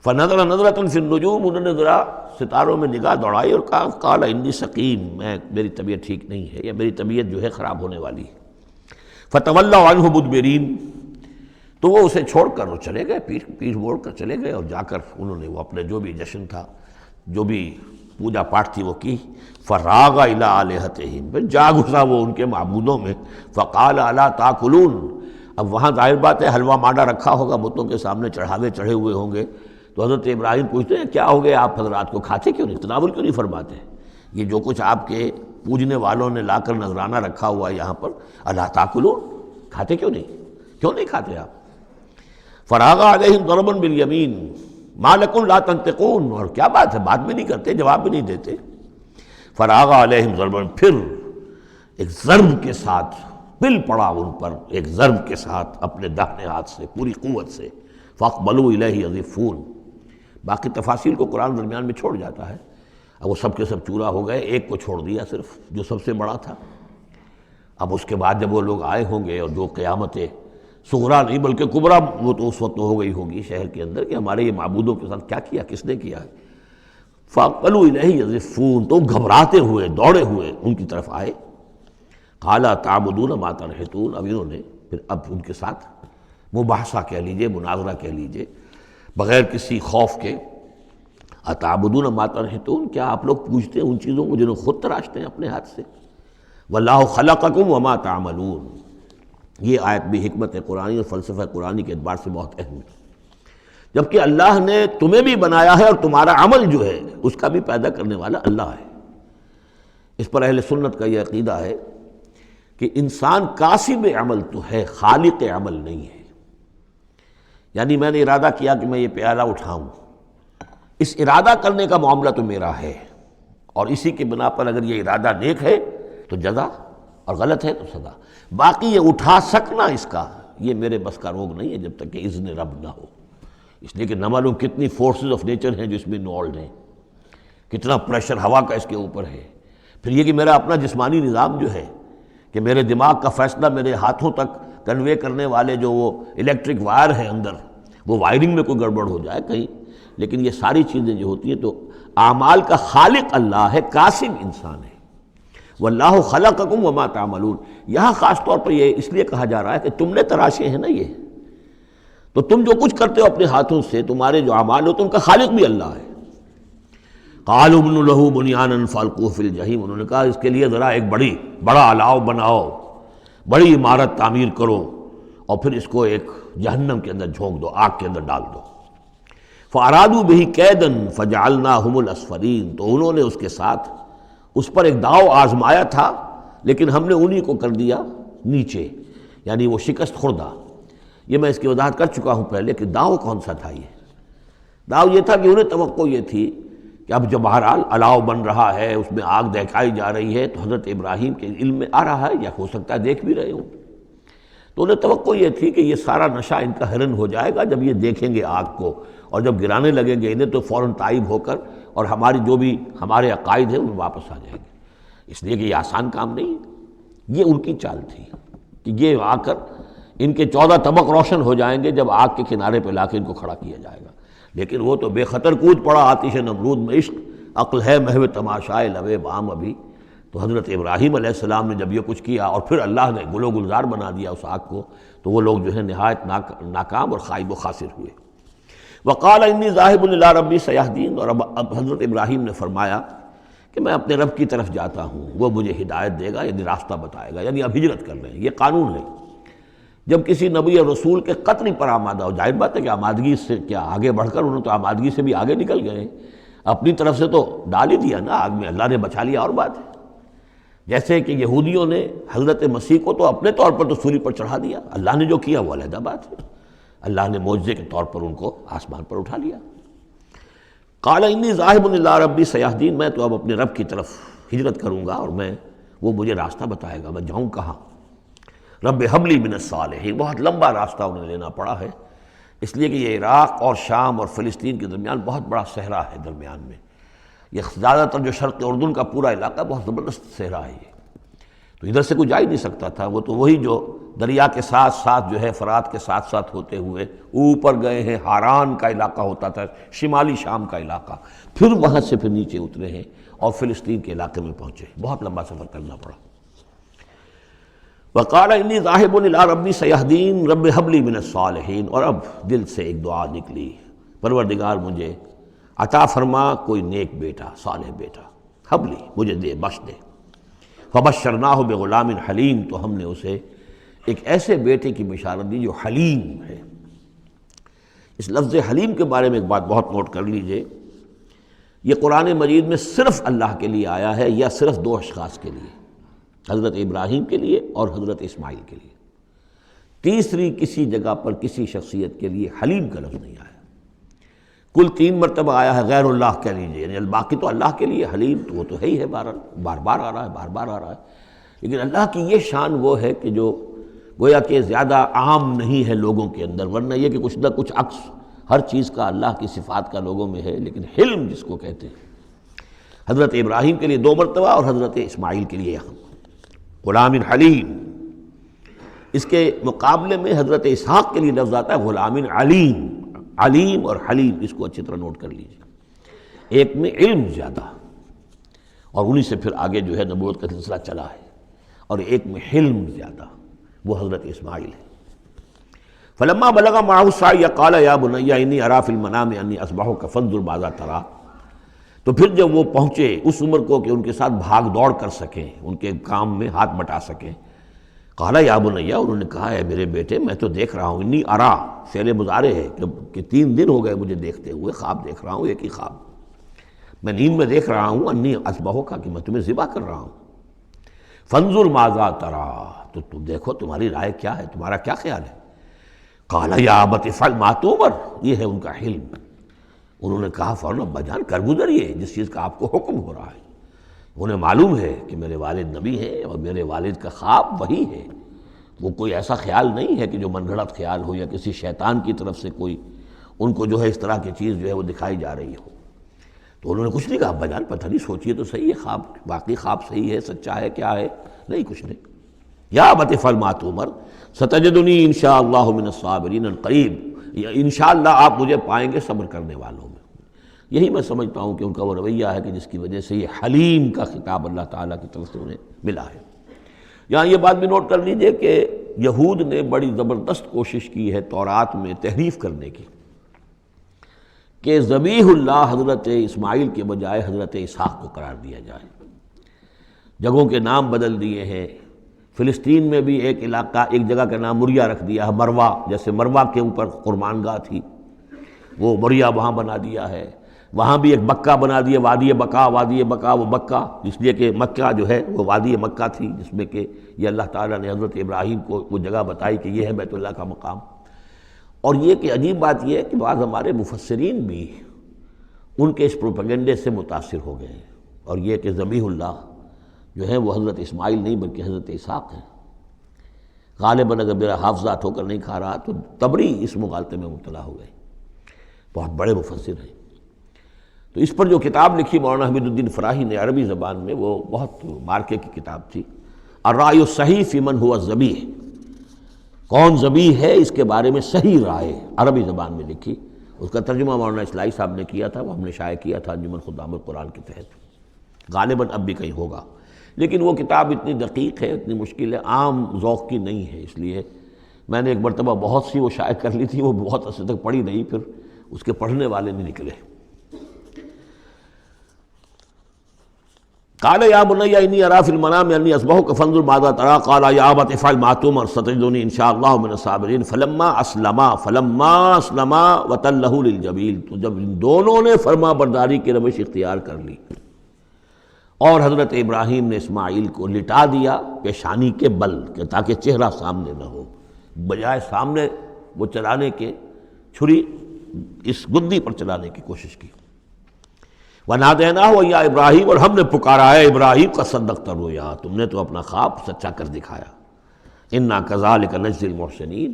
فنظر نظرۃ فی النجوم، انہوں نے ذرا ستاروں میں نگاہ دوڑائی اور کہا قال انی سقیم، میری طبیعت ٹھیک نہیں ہے، یا میری طبیعت جو ہے خراب ہونے والی ہے۔ فتولوا عنہ مدبرین، تو وہ اسے چھوڑ کر وہ چلے گئے، پیٹھ موڑ کر چلے گئے، اور جا کر انہوں نے وہ اپنے جو بھی جشن تھا، جو بھی پوجا پاٹ تھی وہ کی۔ فراغ الی آلہتہم، پھر جا گھسا وہ ان کے معبودوں میں۔ فقال الا تاکلون، اب وہاں ظاہر بات ہے حلوہ مانڈا رکھا ہوگا، بتوں کے سامنے چڑھاوے چڑھے ہوئے ہوں گے، تو حضرت ابراہیم پوچھتے ہیں کیا ہو گیا آپ حضرات کو، کھاتے کیوں نہیں، تناول کیوں نہیں فرماتے، یہ جو کچھ آپ کے پوجنے والوں نے لا کر نذرانہ رکھا ہوا ہے یہاں پر، الا تاکلون، کھاتے کیوں نہیں کھاتے آپ۔ فراغ علیہم ضربا بالیمین ما لکم لا تنطقون، اور کیا بات ہے، بات بھی نہیں کرتے، جواب بھی نہیں دیتے۔ فراغ علیہم ضربا، پھر ایک ضرب کے ساتھ پل پڑا ان پر، ایک ضرب کے ساتھ اپنے داہنے ہاتھ سے پوری قوت سے۔ فاقبلوا الیہ یزفون، باقی تفاصیل کو قرآن درمیان میں چھوڑ جاتا ہے، اب وہ سب کے سب چورا ہو گئے، ایک کو چھوڑ دیا صرف جو سب سے بڑا تھا۔ اب اس کے بعد جب وہ لوگ آئے ہوں گے، اور جو قیامت صغریٰ نہیں بلکہ کبریٰ وہ تو اس وقت ہو گئی ہوگی شہر کے اندر، کہ ہمارے یہ معبودوں کے ساتھ کیا کیا، کس نے کیا ہے۔ فاقبلوا الیہ یزفون، تو گھبراتے ہوئے دوڑے ہوئے ان کی طرف آئے۔ قال تعبدون ما تنحتون، اب انہوں نے پھر اب ان کے ساتھ مباحثہ کہہ لیجئے، مناظرہ کہہ لیجئے، بغیر کسی خوف کے، اتعبدون ما تنحتون، کیا آپ لوگ پوجتے ہیں ان چیزوں کو جنہوں خود تراشتے ہیں اپنے ہاتھ سے۔ واللہ خلقکم وما تعملون، یہ آیت بھی حکمت قرآنی اور فلسفہ قرآنی کے اعتبار سے بہت اہم ہے، جبکہ اللہ نے تمہیں بھی بنایا ہے اور تمہارا عمل جو ہے اس کا بھی پیدا کرنے والا اللہ ہے۔ اس پر اہل سنت کا یہ عقیدہ ہے کہ انسان کاسب عمل تو ہے، خالق عمل نہیں ہے۔ یعنی میں نے ارادہ کیا کہ میں یہ پیالہ اٹھاؤں، اس ارادہ کرنے کا معاملہ تو میرا ہے، اور اسی کے بنا پر اگر یہ ارادہ نیک ہے تو جزا، اور غلط ہے تو سزا۔ باقی یہ اٹھا سکنا اس کا، یہ میرے بس کا روگ نہیں ہے جب تک کہ اذن رب نہ ہو، اس لیے کہ نہ معلوم کتنی فورسز آف نیچر ہیں جو اس میں انوالوڈ ہیں، کتنا پریشر ہوا کا اس کے اوپر ہے۔ پھر یہ کہ میرا اپنا جسمانی نظام جو ہے، کہ میرے دماغ کا فیصلہ میرے ہاتھوں تک کنوے کرنے والے جو وہ الیکٹرک وائر ہیں اندر، وہ وائرنگ میں کوئی گڑبڑ ہو جائے کہیں، لیکن یہ ساری چیزیں جو ہوتی ہیں تو اعمال کا خالق اللہ ہے، کاسب انسان ہے۔ واللہ خلقکم وما تعملون، یہاں خاص طور پر یہ اس لیے کہا جا رہا ہے کہ تم نے تراشے ہیں نا یہ، تو تم جو کچھ کرتے ہو اپنے ہاتھوں سے، تمہارے جو اعمال ہوتے ہیں ان کا خالق بھی اللہ ہے۔ قالوا ابنوا له بنیانا فالقوه فی الجحیم، انہوں نے کہا اس کے لیے ذرا ایک بڑا الاؤ بناؤ، بڑی عمارت تعمیر کرو، اور پھر اس کو ایک جہنم کے اندر جھونک دو، آگ کے اندر ڈال دو۔ فارادوا به کیدا فجعلناهم الاسفلین، تو انہوں نے اس کے ساتھ اس پر ایک داؤ آزمایا تھا، لیکن ہم نے انہی کو کر دیا نیچے، یعنی وہ شکست خوردہ۔ یہ میں اس کی وضاحت کر چکا ہوں پہلے کہ داؤ کون سا تھا۔ یہ داؤ یہ تھا کہ انہیں توقع یہ تھی کہ اب جب بہرحال الاؤ بن رہا ہے، اس میں آگ دہکائی جا رہی ہے، تو حضرت ابراہیم کے علم میں آ رہا ہے، یا ہو سکتا ہے دیکھ بھی رہے ہوں، تو انہیں توقع یہ تھی کہ یہ سارا نشہ ان کا ہرن ہو جائے گا جب یہ دیکھیں گے آگ کو، اور جب گرانے لگیں گے انہیں تو فوراً تائب ہو کر اور ہماری جو بھی ہمارے عقائد ہیں ان میں واپس آ جائیں گے۔ اس لیے کہ یہ آسان کام نہیں ہے، یہ ان کی چال تھی کہ یہ آ کر ان کے 14 طبق روشن ہو جائیں گے جب آگ کے کنارے پہ لا کے ان کو کھڑا کیا جائے گا، لیکن وہ تو بے خطر کود پڑا آتش نمرود میں عشق، عقل ہے محو تماشائے لبِ بام ابھی۔ تو حضرت ابراہیم علیہ السلام نے جب یہ کچھ کیا اور پھر اللہ نے گل و گلزار بنا دیا اس آگ کو، تو وہ لوگ جو ہے نہایت ناکام اور خائب و خاسر ہوئے۔ وقال انی ذاہب الی ربی سیہدین، اور اب حضرت ابراہیم نے فرمایا کہ میں اپنے رب کی طرف جاتا ہوں، وہ مجھے ہدایت دے گا، یعنی راستہ بتائے گا، یعنی اب ہجرت کر رہے ہیں، یہ قانون ہے۔ جب کسی نبی اور رسول کے قتل پر آمادہ ہو، ظاہر بات ہے کہ آمادگی سے کیا آگے بڑھ کر، انہوں تو آمادگی سے بھی آگے نکل گئے، اپنی طرف سے تو ڈال ہی دیا نا آگ میں، اللہ نے بچا لیا اور بات ہے۔ جیسے کہ یہودیوں نے حضرت مسیح کو تو اپنے طور پر تو سولی پر چڑھا دیا، اللہ نے جو کیا وہ علیحدہ بات ہے، اللہ نے معجزے کے طور پر ان کو آسمان پر اٹھا لیا۔ قال انی ذاہب الی ربی سیہدین، میں تو اب اپنے رب کی طرف ہجرت کروں گا اور وہ مجھے راستہ بتائے گا، میں جاؤں کہاں۔ رب ہب لی من الصالحین، بہت لمبا راستہ انہیں لینا پڑا ہے، اس لیے کہ یہ عراق اور شام اور فلسطین کے درمیان بہت بڑا صحرا ہے، درمیان میں یہ زیادہ تر جو شرق اردن کا پورا علاقہ بہت زبردست صحرا ہے یہ، تو ادھر سے کوئی جا ہی نہیں سکتا تھا، وہ تو وہی جو دریا کے ساتھ ساتھ جو ہے فرات کے ساتھ ساتھ ہوتے ہوئے اوپر گئے ہیں، ہاران کا علاقہ ہوتا تھا، شمالی شام کا علاقہ، پھر وہاں سے پھر نیچے اترے ہیں اور فلسطین کے علاقے میں پہنچے، بہت لمبا سفر کرنا پڑا۔ وقال انی ذاہب الی ربی سیہدین رب ہب لی من الصالحین، اور اب دل سے ایک دعا نکلی، پروردگار مجھے عطا فرما کوئی نیک بیٹا، صالح بیٹا، ہب لی مجھے دے، بخش دے۔ فبشرناہ بغلام حلیم، تو ہم نے اسے ایک ایسے بیٹے کی بشارت دی جو حلیم ہے۔ اس لفظ حلیم کے بارے میں ایک بات بہت نوٹ کر لیجئے، یہ قرآن مجید میں صرف اللہ کے لیے آیا ہے یا صرف دو اشخاص کے لیے، حضرت ابراہیم کے لیے اور حضرت اسماعیل کے لیے، تیسری کسی جگہ پر کسی شخصیت کے لیے حلیم کا لفظ نہیں آیا۔ کل 3 مرتبہ آیا ہے غیر اللہ کہہ لیجیے، یعنی باقی تو اللہ کے لیے حلیم تو وہ تو ہے ہی ہے، بار بار آ رہا ہے، بار بار آ رہا ہے، لیکن اللہ کی یہ شان وہ ہے کہ جو گویا کہ زیادہ عام نہیں ہے لوگوں کے اندر، ورنہ یہ کہ کچھ نہ کچھ عکس ہر چیز کا اللہ کی صفات کا لوگوں میں ہے، لیکن حلم جس کو کہتے ہیں، حضرت ابراہیم کے لیے 2 مرتبہ اور حضرت اسماعیل کے لیے غلام حلیم۔ اس کے مقابلے میں حضرت اسحاق کے لیے لفظ آتا ہے غلام علیم، علیم اور حلیم، اس کو اچھی طرح نوٹ کر لیجیے، ایک میں علم زیادہ اور انہی سے پھر آگے جو ہے نبوت کا سلسلہ چلا ہے، اور ایک میں حلم زیادہ، وہ حضرت اسماعیل ہے۔ فلما بلغ معه السعي قال يا بني اني ارى في المنام اني اذبحك فانظر ماذا ترى، تو پھر جب وہ پہنچے اس عمر کو کہ ان کے ساتھ بھاگ دوڑ کر سکیں، ان کے کام میں ہاتھ بٹا سکیں، قال یا بنی، انہوں نے کہا ہے میرے بیٹے میں تو دیکھ رہا ہوں، انی ارا فعل مضارع ہے کہ 3 دن ہو گئے مجھے دیکھتے ہوئے، خواب دیکھ رہا ہوں، ایک ہی خواب، میں نیند میں دیکھ رہا ہوں، انی اذبحک کہ میں تمہیں ذبح کر رہا ہوں، فانظر ماذا ترى، تو تم دیکھو تمہاری رائے کیا ہے، تمہارا کیا خیال ہے۔ قال یا ابت افعل ما تؤمر، یہ ہے ان کا حلم، انہوں نے کہا فوراً ابا جان کر گزریے جس چیز کا آپ کو حکم ہو رہا ہے، انہیں معلوم ہے کہ میرے والد نبی ہیں اور میرے والد کا خواب وہی ہے، وہ کوئی ایسا خیال نہیں ہے کہ جو من گھڑت خیال ہو یا کسی شیطان کی طرف سے کوئی ان کو جو ہے اس طرح کی چیز جو ہے وہ دکھائی جا رہی ہو۔ تو انہوں نے کچھ نہیں کہا ابا جان پتہ نہیں سوچیے تو صحیح ہے، خواب باقی خواب صحیح ہے، سچا ہے، کیا ہے، نہیں کچھ نہیں۔ یا ابت افعل ما تؤمر ستجدنی انشاءاللہ من الصابرین قریب، انشاءاللہ آپ مجھے پائیں گے صبر کرنے والوں میں۔ یہی میں سمجھتا ہوں کہ ان کا وہ رویہ ہے کہ جس کی وجہ سے یہ حلیم کا خطاب اللہ تعالیٰ کی طرف سے انہیں ملا ہے۔ یہاں یہ بات بھی نوٹ کر لیجئے کہ یہود نے بڑی زبردست کوشش کی ہے تورات میں تحریف کرنے کی، کہ ذبیح اللہ حضرت اسماعیل کے بجائے حضرت اسحاق کو قرار دیا جائے، جگہوں کے نام بدل دیے ہیں، فلسطین میں بھی ایک علاقہ، ایک جگہ کا نام مریا رکھ دیا ہے، مروا، جیسے مروا کے اوپر قربان گاہ تھی وہ مریا وہاں بنا دیا ہے، وہاں بھی ایک بکہ بنا دیا، وادی بکا، وادی بکا وہ بکہ، اس لیے کہ مکہ جو ہے وہ وادی مکہ تھی، جس میں کہ یہ اللہ تعالیٰ نے حضرت ابراہیم کو وہ جگہ بتائی کہ یہ ہے بیت اللہ کا مقام۔ اور یہ کہ عجیب بات یہ ہے کہ بعض ہمارے مفسرین بھی ان کے اس پروپیگنڈے سے متاثر ہو گئے ہیں، اور یہ کہ ذبیح اللہ جو ہے وہ حضرت اسماعیل نہیں بلکہ حضرت اسحاق ہیں۔ غالباً اگر میرا حافظہ ٹھوکر نہیں کھا رہا تو تبری اس مغالطے میں مبتلا ہو گئے، بہت بڑے مفسر ہیں۔ تو اس پر جو کتاب لکھی مولانا حمید الدین فراہی نے عربی زبان میں، وہ بہت مارکے کی کتاب تھی، الرائے الصحیح فی من هو الذبیح، کون ذبیح ہے اس کے بارے میں صحیح رائے، عربی زبان میں لکھی۔ اس کا ترجمہ مولانا اسلائی صاحب نے کیا تھا، وہ ہم نے شائع کیا تھا انجمن خدام القرآن کے تحت، غالباً اب بھی کہیں ہوگا، لیکن وہ کتاب اتنی دقیق ہے، اتنی مشکل ہے، عام ذوق کی نہیں ہے، اس لیے میں نے ایک مرتبہ بہت سی وہ شائع کر لی تھی، وہ بہت عرصے تک پڑھی نہیں، پھر اس کے پڑھنے والے نہیں نکلے۔ قال یا بنی انی اری فی المنام انی اذبحک فانظر ماذا تری، قال یا ابت افعل ما تؤمر ستجدنی ان شاء اللہ من الصابرین، فلما اسلما وتلہ للجبین، تو جب ان دونوں نے فرما برداری کی روش اختیار کر لی اور حضرت ابراہیم نے اسماعیل کو لٹا دیا پیشانی کے بل کہ تاکہ چہرہ سامنے نہ ہو، بجائے سامنے وہ چلانے کے چھری اس گدی پر چلانے کی کوشش کی۔ وَنَادَيْنَاهُ يَا ابراہیم، اور ہم نے پکارا ہے ابراہیم کا صدقت الرؤیا، تم نے تو اپنا خواب سچا کر دکھایا۔ اِنَّا كَذَلِكَ نَجْزِي الْمُحْسِنِينَ،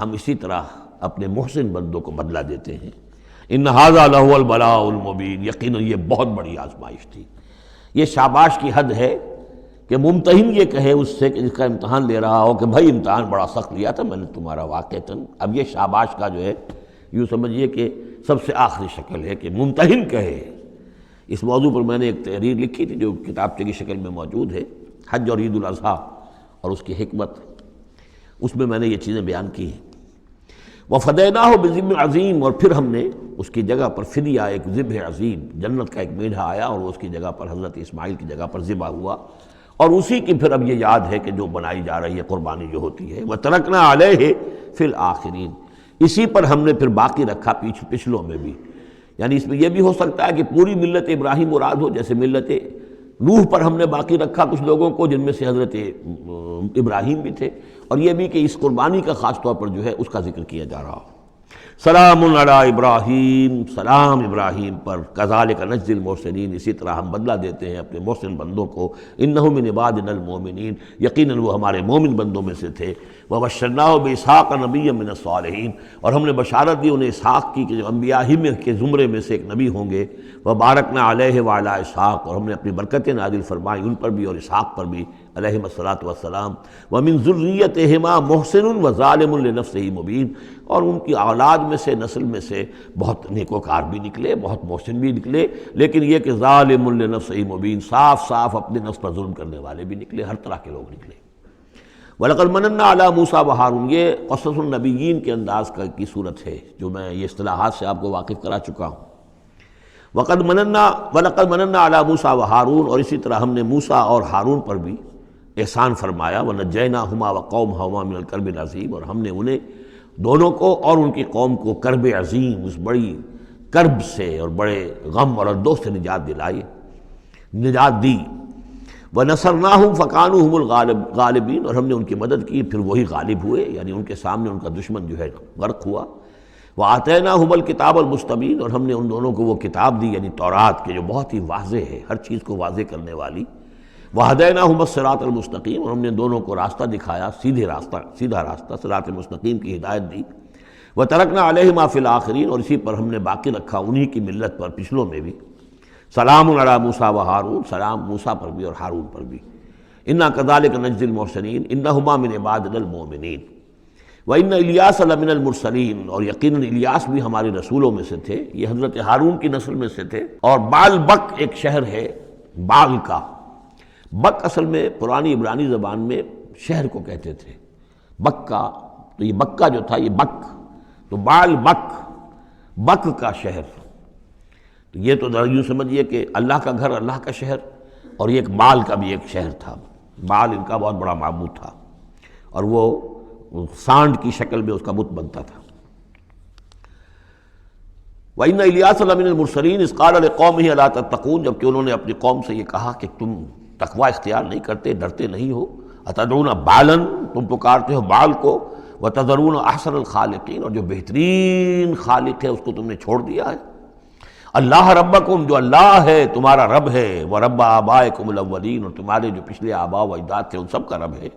ہم اسی طرح اپنے محسن بندوں کو بدلہ دیتے ہیں۔ إِنَّ هَذَا لَهُوَ الْبَلَاءُ الْمُبِينُ، یقیناً یہ بہت بڑی آزمائش تھی۔ یہ شاباش کی حد ہے کہ ممتحن یہ کہے اس سے کہ جس کا امتحان لے رہا ہو کہ بھائی امتحان بڑا سخت لیا تھا میں نے تمہارا واقعتاً، اب یہ شاباش کا جو ہے یوں سمجھیے کہ سب سے آخری شکل ہے کہ ممتحن کہے۔ اس موضوع پر میں نے ایک تحریر لکھی تھی جو کتابچے کی شکل میں موجود ہے، حج اور عید الاضحیٰ اور اس کی حکمت، اس میں نے یہ چیزیں بیان کی ہیں۔ وَفَدَيْنَاهُ بِذِبْحٍ عَظِيمٍ، اور پھر ہم نے اس کی جگہ پر فدیہ ایک ذبح عظیم، جنت کا ایک میڈھا آیا اور اس کی جگہ پر حضرت اسماعیل کی جگہ پر ذبح ہوا، اور اسی کی پھر اب یہ یاد ہے کہ جو بنائی جا رہی ہے قربانی جو ہوتی ہے۔ وَتَرَكْنَا عَلَيْهِ فِي الْآخِرِينَ، اسی پر ہم نے پھر باقی رکھا پچھلوں میں بھی، یعنی اس میں یہ بھی ہو سکتا ہے کہ پوری ملت ابراہیم مراد ہو، جیسے ملت نوح پر ہم نے باقی رکھا کچھ لوگوں کو جن میں سے حضرت ابراہیم بھی تھے، اور یہ بھی کہ اس قربانی کا خاص طور پر جو ہے اس کا ذکر کیا جا رہا ہو۔ سلام علی ابراہیم، سلام ابراہیم پر، کذالک نجزی المحسنین، اسی طرح ہم بدلہ دیتے ہیں اپنے محسن بندوں کو، انہ من عبادنا المؤمنین، یقیناً وہ ہمارے مومن بندوں میں سے تھے۔ وبشرناہ باسحاق نبیا من الصالحین، اور ہم نے بشارت دی انہیں اسحاق کی کہ جو انبیاء ہی میں کے زمرے میں سے ایک نبی ہوں گے۔ وبارکنا علیہ وعلی اسحاق، اور ہم نے اپنی برکتیں نازل فرمائی ان پر بھی اور اسحاق پر بھی علیہم الصلاۃ والسلام۔ ومن ذریتہما محسن وظالم لنفسہ مبین، اور ان کی اولاد میں سے نسل میں سے بہت نیکوکار بھی نکلے، بہت محسن بھی نکلے، لیکن یہ کہ ظالم لنفسہ مبین، صاف صاف اپنے نفس پر ظلم کرنے والے بھی نکلے، ہر طرح کے لوگ نکلے۔ وَلَقَدْ مَنَنَّا عَلَىٰ مُوسَىٰ وَهَارُونَ، یہ قصص النبیین کے انداز کی صورت ہے جو میں یہ اصطلاحات سے آپ کو واقف کرا چکا ہوں۔ وَلَقَدْ مَنَنَّا عَلَىٰ مُوسَىٰ وَهَارُونَ، اور اسی طرح ہم نے موسیٰ اور ہارون پر بھی احسان فرمایا۔ وَنَجَّيْنَاهُمَا وَقَوْمَهُمَا مِنَ الْكَرْبِ الْعَظِيمِ، اور ہم نے انہیں دونوں کو اور ان کی قوم کو کرب عظیم، اس بڑی کرب سے اور بڑے غم اور اردو سے نجات دلائی، نجات دی۔ وَنَصَرْنَاهُمْ فَكَانُوا هُمُ الْغَالِبِينَ، اور ہم نے ان کی مدد کی پھر وہی غالب ہوئے، یعنی ان کے سامنے ان کا دشمن جو ہے غرق ہوا۔ وَآتَيْنَاهُمُ الْكِتَابَ الْمُسْتَبِينَ، اور ہم نے ان دونوں کو وہ کتاب دی یعنی تورات کے جو بہت ہی واضح ہے، ہر چیز کو واضح کرنے والی۔ وَهَدَيْنَاهُمَ الصِّرَاطَ الْمُسْتَقِيمَ، اور ہم نے دونوں کو راستہ دکھایا، سیدھا راستہ صراط مستقیم کی ہدایت دی۔ وَتَرَكْنَا عَلَيْهِمَا فِي الْآخِرِينَ، اور اسی پر ہم نے باقی رکھا انہی کی ملت پر پچھلوں میں بھی۔ سلام علی موسیٰ وہارون، سلام موسیٰ پر بھی اور ہارون پر بھی۔ انا کذالک نجزی المحسنین انہما من عبادنا المؤمنین وان الیاس لمن المرسلین، اور یقیناً الیاس بھی ہمارے رسولوں میں سے تھے، یہ حضرت ہارون کی نسل میں سے تھے۔ اور بال بک ایک شہر ہے بال کا، بک اصل میں پرانی عبرانی زبان میں شہر کو کہتے تھے، بکہ، تو یہ بکہ جو تھا یہ بک، تو بال بک، بک کا شہر، تو یہ تو یوں سمجھیے کہ اللہ کا گھر، اللہ کا شہر، اور یہ ایک بال کا بھی ایک شہر تھا، بال ان کا بہت بڑا معبود تھا، اور وہ سانڈ کی شکل میں اس کا بت بنتا تھا۔ وَإِنَّ إِلْيَاسَ لَمِنَ الْمُرْسَلِينَ إِذْ قَالَ لِقَوْمِهِ أَلَا تَتَّقُونَ، جبکہ انہوں نے اپنی قوم سے یہ کہا کہ تم تقوی اختیار نہیں کرتے، ڈرتے نہیں ہو۔ أَتَدْعُونَ بَالًا، تم پکارتے ہو بال کو، وَتَذَرُونَ أَحْسَنَ الْخَالِقِينَ، اور جو بہترین خالق ہے اس کو تم نے چھوڑ دیا ہے۔ اللہ ربکم، جو اللہ ہے تمہارا رب ہے، وہ رب آبائکم الاولین، اور تمہارے جو پچھلے آباء و اجداد تھے ان سب کا رب ہے۔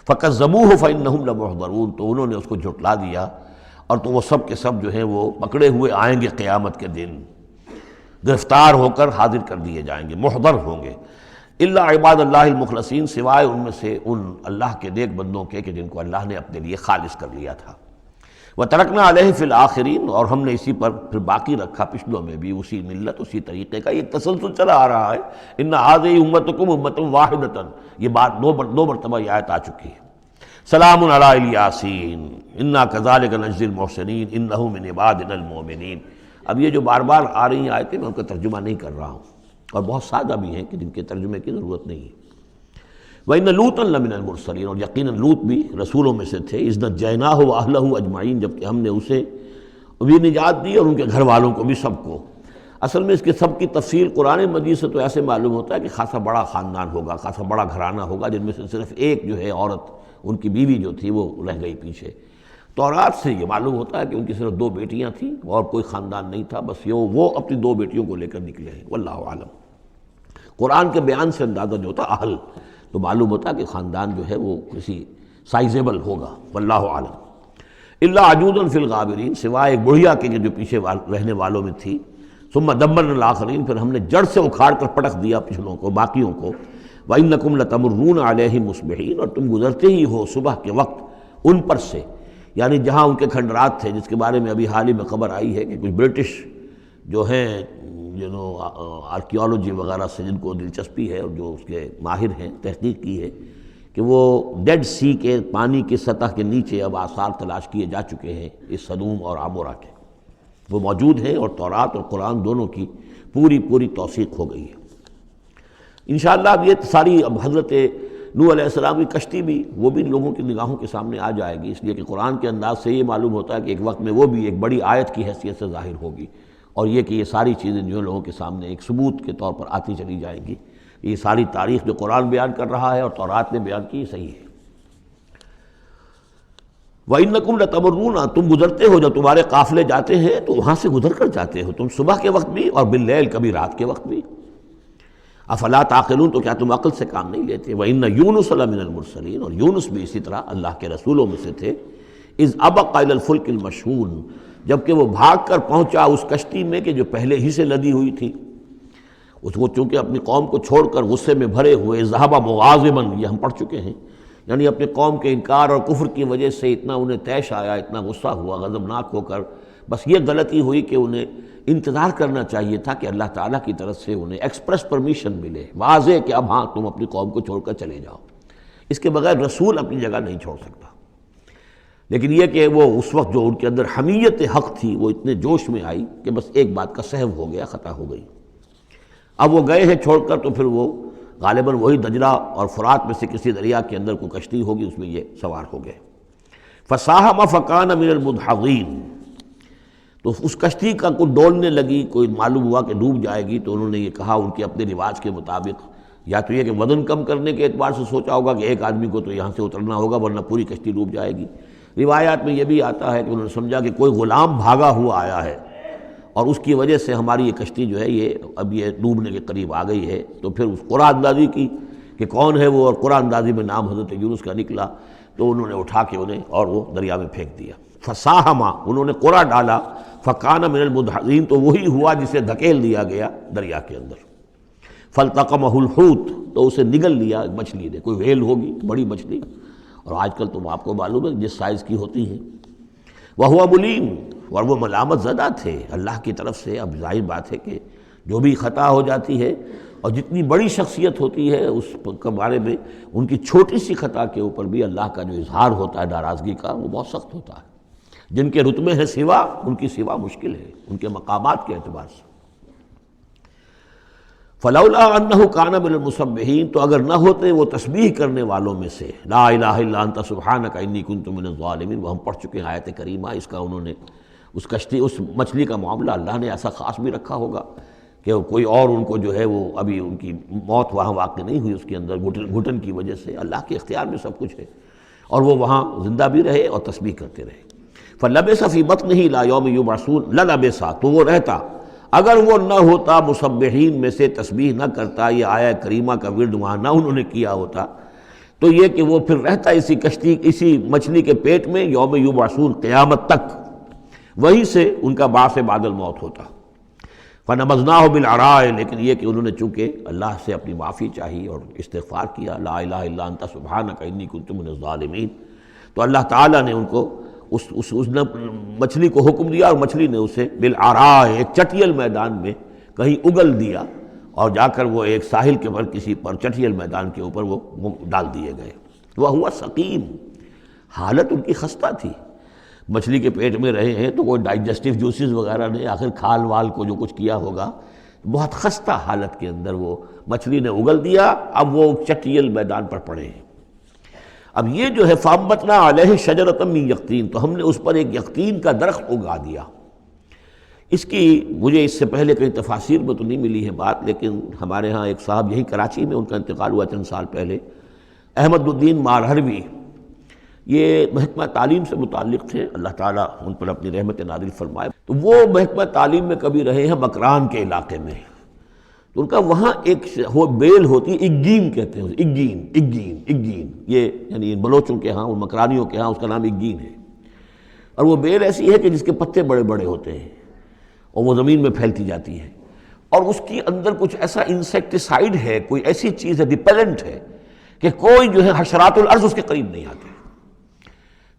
فکذبوہ فانہم لمحضرون، تو انہوں نے اس کو جھٹلا دیا، اور تو وہ سب کے سب جو ہیں وہ پکڑے ہوئے آئیں گے قیامت کے دن، گرفتار ہو کر حاضر کر دیے جائیں گے، محضر ہوں گے۔ الا عباد اللہ المخلصین، سوائے ان میں سے ان اللہ کے نیک بندوں کے کہ جن کو اللہ نے اپنے لیے خالص کر لیا تھا۔ وَتَرَكْنَا عَلَيْهِ فِي الْآخِرِينَ، اور ہم نے اسی پر پھر باقی رکھا پچھلوں میں بھی، اسی ملت اسی طریقے کا ایک تسلسل چلا آ رہا ہے۔ ان هذه امتکم امۃ واحدۃ، یہ بات دو مرتبہ یہ آیت آ چکی ہے۔ سلام علی الیاسین انا کذالک نجزی المحسنین انہ من عبادنا المؤمنین۔ اب یہ جو بار بار آ رہی ہیں آیتیں، میں ان کا ترجمہ نہیں کر رہا ہوں، اور بہت سادہ بھی ہیں کہ جن کے ترجمے کی ضرورت نہیں ہے۔ وَإِنَّ لُوطًا لَمِنَ الْمُرْسَلِينَ، اور یقیناً لوط بھی رسولوں میں سے تھے۔ اِذْ نَجَّيْنَاهُ وَأَهْلَهُ أَجْمَعِينَ، جبکہ ہم نے اسے بھی نجات دی اور ان کے گھر والوں کو بھی، سب کو۔ اصل میں اس کے سب کی تفصیل قرآن مجید سے تو ایسے معلوم ہوتا ہے کہ خاصا بڑا خاندان ہوگا، خاصا بڑا گھرانہ ہوگا، جن میں سے صرف ایک جو ہے عورت، ان کی بیوی جو تھی وہ رہ گئی پیچھے۔ تورات سے یہ معلوم ہوتا ہے کہ ان کی صرف 2 بیٹیاں تھیں اور کوئی خاندان نہیں تھا، بس یہ وہ اپنی 2 بیٹیوں کو لے کر نکلے ہیں، واللہ عالم۔ قرآن کے بیان سے اندازہ جو ہوتا اہل، تو معلوم ہوتا کہ خاندان جو ہے وہ کسی سائزیبل ہوگا، واللہ عالم۔ الا عجوزا فی الغابرین، سوائے ایک بڑھیا کے جو پیچھے رہنے والوں میں تھی۔ ثم دمرنا الاخرین، پھر ہم نے جڑ سے اکھاڑ کر پٹک دیا پچھلوں کو، باقیوں کو۔ وَإِنَّكُمْ لَتَمُرُّونَ عَلَيْهِمْ مُصْبِحِينَ، اور تم گزرتے ہی ہو صبح کے وقت ان پر سے، یعنی جہاں ان کے کھنڈرات تھے، جس کے بارے میں ابھی حال ہی میں خبر آئی ہے کہ کچھ برٹش جو ہیں آرکیالوجی وغیرہ سے جن کو دلچسپی ہے اور جو اس کے ماہر ہیں، تحقیق کی ہے کہ وہ ڈیڈ سی کے پانی کی سطح کے نیچے اب آثار تلاش کیے جا چکے ہیں اس سدوم اور عمورہ کے، وہ موجود ہیں، اور تورات اور قرآن دونوں کی پوری توثیق ہو گئی ہے۔ انشاءاللہ اب یہ ساری، اب حضرت نوح علیہ السلام کی کشتی بھی، وہ بھی لوگوں کی نگاہوں کے سامنے آ جائے گی، اس لیے کہ قرآن کے انداز سے یہ معلوم ہوتا ہے کہ ایک وقت میں وہ بھی ایک بڑی آیت کی حیثیت سے ظاہر ہوگی، اور یہ کہ یہ ساری چیزیں جو لوگوں کے سامنے ایک ثبوت کے طور پر آتی چلی جائیں گی۔ یہ ساری تاریخ جو قرآن بیان کر رہا ہے اور تورات نے بیان کی، صحیح ہے۔ وَإِنَّكُمْ لَتَمُرُّونَ، تم گزرتے ہو، جب تمہارے قافلے جاتے ہیں تو وہاں سے گزر کر جاتے ہو، تم صبح کے وقت بھی اور باللیل، کبھی رات کے وقت بھی۔ افلا تعقلون، تو کیا تم عقل سے کام نہیں لیتے؟ وَإِنَّ يُونُسَ لَمِنَ الْمُرْسَلِينَ، اور یونس بھی اسی طرح اللہ کے رسولوں میں سے تھے۔ اِذْ أَبَقَ إِلَى الْفُلْكِ الْمَشْحُونِ، جبکہ وہ بھاگ کر پہنچا اس کشتی میں کہ جو پہلے ہی سے لدی ہوئی تھی، اس کو چونکہ اپنی قوم کو چھوڑ کر غصے میں بھرے ہوئے، ذهب مغاضبا، یہ ہم پڑھ چکے ہیں، یعنی اپنے قوم کے انکار اور کفر کی وجہ سے اتنا انہیں طیش آیا، اتنا غصہ ہوا، غضبناک ہو کر، بس یہ غلطی ہوئی کہ انہیں انتظار کرنا چاہیے تھا کہ اللہ تعالیٰ کی طرف سے انہیں ایکسپریس پرمیشن ملے، واضح کہ اب ہاں تم اپنی قوم کو چھوڑ کر چلے جاؤ۔ اس کے بغیر رسول اپنی جگہ نہیں چھوڑ سکتا۔ لیکن یہ کہ وہ اس وقت جو ان کے اندر حمیت حق تھی، وہ اتنے جوش میں آئی کہ بس ایک بات کا سہو ہو گیا، خطا ہو گئی۔ اب وہ گئے ہیں چھوڑ کر، تو پھر وہ غالباً وہی دجلہ اور فرات میں سے کسی دریا کے اندر کوئی کشتی ہوگی، اس میں یہ سوار ہو گئے۔ فَسَاهَمَ فَكَانَ مِنَ الْمُدْحَضِينَ، تو اس کشتی کا کوئی ڈولنے لگی، کوئی معلوم ہوا کہ ڈوب جائے گی، تو انہوں نے یہ کہا ان کے اپنے رواج کے مطابق، یا تو یہ کہ وزن کم کرنے کے اعتبار سے سوچا ہوگا کہ ایک آدمی کو تو یہاں سے اترنا ہوگا ورنہ پوری کشتی ڈوب جائے گی۔ روایات میں یہ بھی آتا ہے کہ انہوں نے سمجھا کہ کوئی غلام بھاگا ہوا آیا ہے اور اس کی وجہ سے ہماری یہ کشتی جو ہے یہ اب یہ ڈوبنے کے قریب آ گئی ہے، تو پھر اس قرعہ اندازی کی کہ کون ہے وہ، اور قرعہ اندازی میں نام حضرت یونس کا نکلا، تو انہوں نے اٹھا کے انہیں اور وہ دریا میں پھینک دیا۔ فساہما، انہوں نے قرعہ ڈالا، فکان من المدحضین، تو وہی ہوا جسے دھکیل دیا گیا دریا کے اندر۔ فالتقمہ الحوت، تو اسے نگل لیا مچھلی نے، کوئی ویل ہوگی بڑی مچھلی، اور آج کل تو آپ کو معلوم ہے جس سائز کی ہوتی ہیں۔ وہو ملیم، اور وہ ملامت زدہ تھے اللہ کی طرف سے۔ اب ظاہر بات ہے کہ جو بھی خطا ہو جاتی ہے اور جتنی بڑی شخصیت ہوتی ہے اس کے بارے میں ان کی چھوٹی سی خطا کے اوپر بھی اللہ کا جو اظہار ہوتا ہے ناراضگی کا، وہ بہت سخت ہوتا ہے۔ جن کے رتبے ہیں سوا، ان کی سوا مشکل ہے ان کے مقامات کے اعتبار سے۔ فلولا انہ کان من المسبحین، تو اگر نہ ہوتے وہ تسبیح کرنے والوں میں سے، لا الہ الا انت سبحانک انی کنت من الظالمین، وہ ہم پڑھ چکے ہیں آیت کریمہ۔ اس کا انہوں نے اس کشتی، اس مچھلی کا معاملہ اللہ نے ایسا خاص بھی رکھا ہوگا کہ کوئی اور ان کو جو ہے وہ ابھی ان کی موت وہاں واقع نہیں ہوئی، اس کے اندر گھٹن کی وجہ سے، اللہ کے اختیار میں سب کچھ ہے، اور وہ وہاں زندہ بھی رہے اور تسبیح کرتے رہے۔ فلبث فی بطنہ الی یوم یبعثون، للبث، تو وہ رہتا اگر وہ نہ ہوتا مسبحین میں سے تسبیح نہ کرتا، یہ آیہ کریمہ کا ورد وہاں نہ انہوں نے کیا ہوتا، تو یہ کہ وہ پھر رہتا اسی کشتی، اسی مچھلی کے پیٹ میں یوم یبعثون، قیامت تک، وہیں سے ان کا بعث بعد الموت ہوتا۔ فنبذناہ بالعراء، لیکن یہ کہ انہوں نے چونکہ اللہ سے اپنی معافی چاہی اور استغفار کیا، لا الہ الا انت سبحانک انی کنت من الظالمین، تو اللہ تعالیٰ نے ان کو اس مچھلی کو حکم دیا، اور مچھلی نے اسے بالعراء، ایک چٹیل میدان میں کہیں اگل دیا، اور جا کر وہ ایک ساحل کے پر کسی پر چٹیل میدان کے اوپر وہ ڈال دیے گئے۔ وہو سقیم، حالت ان کی خستہ تھی، مچھلی کے پیٹ میں رہے ہیں تو کوئی ڈائجسٹیو جوسز وغیرہ نے آخر کھال وال کو جو کچھ کیا ہوگا، بہت خستہ حالت کے اندر وہ مچھلی نے اگل دیا، اب وہ چٹیل میدان پر پڑے ہیں۔ اب یہ جو ہے فَأَنبَتْنَا عَلَيْهِ شَجَرَةً مِّن يَقْطِين، تو ہم نے اس پر ایک یقطین کا درخت اگا دیا۔ اس کی مجھے اس سے پہلے کہیں تفاسیر میں تو نہیں ملی ہے بات، لیکن ہمارے ہاں ایک صاحب یہی کراچی میں، ان کا انتقال ہوا چند سال پہلے، احمد الدین مارہروی، یہ محکمہ تعلیم سے متعلق تھے، اللہ تعالیٰ ان پر اپنی رحمت نازل فرمائے، تو وہ محکمہ تعلیم میں کبھی رہے ہیں مکران کے علاقے میں، تو ان کا وہاں ایک بیل ہوتی ہے، اگین کہتے ہیں، اگین، یہ یعنی بلوچوں کے ہاں اور مکرانیوں کے ہاں اس کا نام اگین ہے، اور وہ بیل ایسی ہے کہ جس کے پتے بڑے بڑے ہوتے ہیں اور وہ زمین میں پھیلتی جاتی ہے، اور اس کے اندر کچھ ایسا انسیکٹیسائیڈ ہے، کوئی ایسی چیز ہے، ریپیلنٹ ہے، کہ کوئی جو ہے حشرات الارض اس کے قریب نہیں آتے۔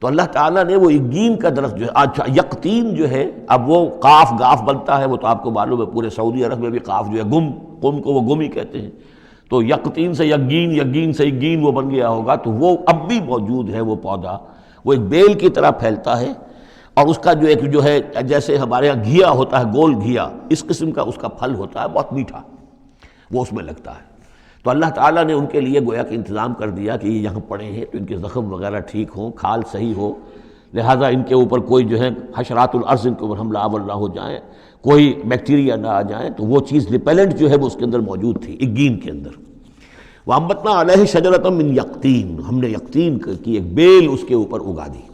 تو اللہ تعالیٰ نے وہ اگین کا درخت جو ہے، یقطین جو ہے، اب وہ قاف گاف بنتا ہے، وہ تو آپ کو معلوم ہے پورے سعودی عرب میں بھی قاف جو ہے قم کو وہ گم ہی کہتے ہیں، تو یقطین سے یگین، یگین سے اگین وہ بن گیا ہوگا، تو وہ اب بھی موجود ہے وہ پودا، وہ ایک بیل کی طرح پھیلتا ہے، اور اس کا جو ہے جیسے ہمارے یہاں گھیا ہوتا ہے، گول گھیا، اس قسم کا اس کا پھل ہوتا ہے، بہت میٹھا، وہ اس میں لگتا ہے۔ تو اللہ تعالیٰ نے ان کے لیے گویا کہ انتظام کر دیا کہ یہ یہاں پڑے ہیں تو ان کے زخم وغیرہ ٹھیک ہوں، کھال صحیح ہو، لہٰذا ان کے اوپر کوئی جو ہے حشرات الارض ان کے اوپر حملہ آور نہ ہو جائیں، کوئی بیکٹیریا نہ آ جائیں، تو وہ چیز ریپیلنٹ جو ہے وہ اس کے اندر موجود تھی اگین کے اندر۔ وَأَنبَتْنَا عَلَيْهِ شَجَرَةً مِّن يَقْطِين، ہم نے یقطین کی ایک بیل اس کے اوپر اگا دی،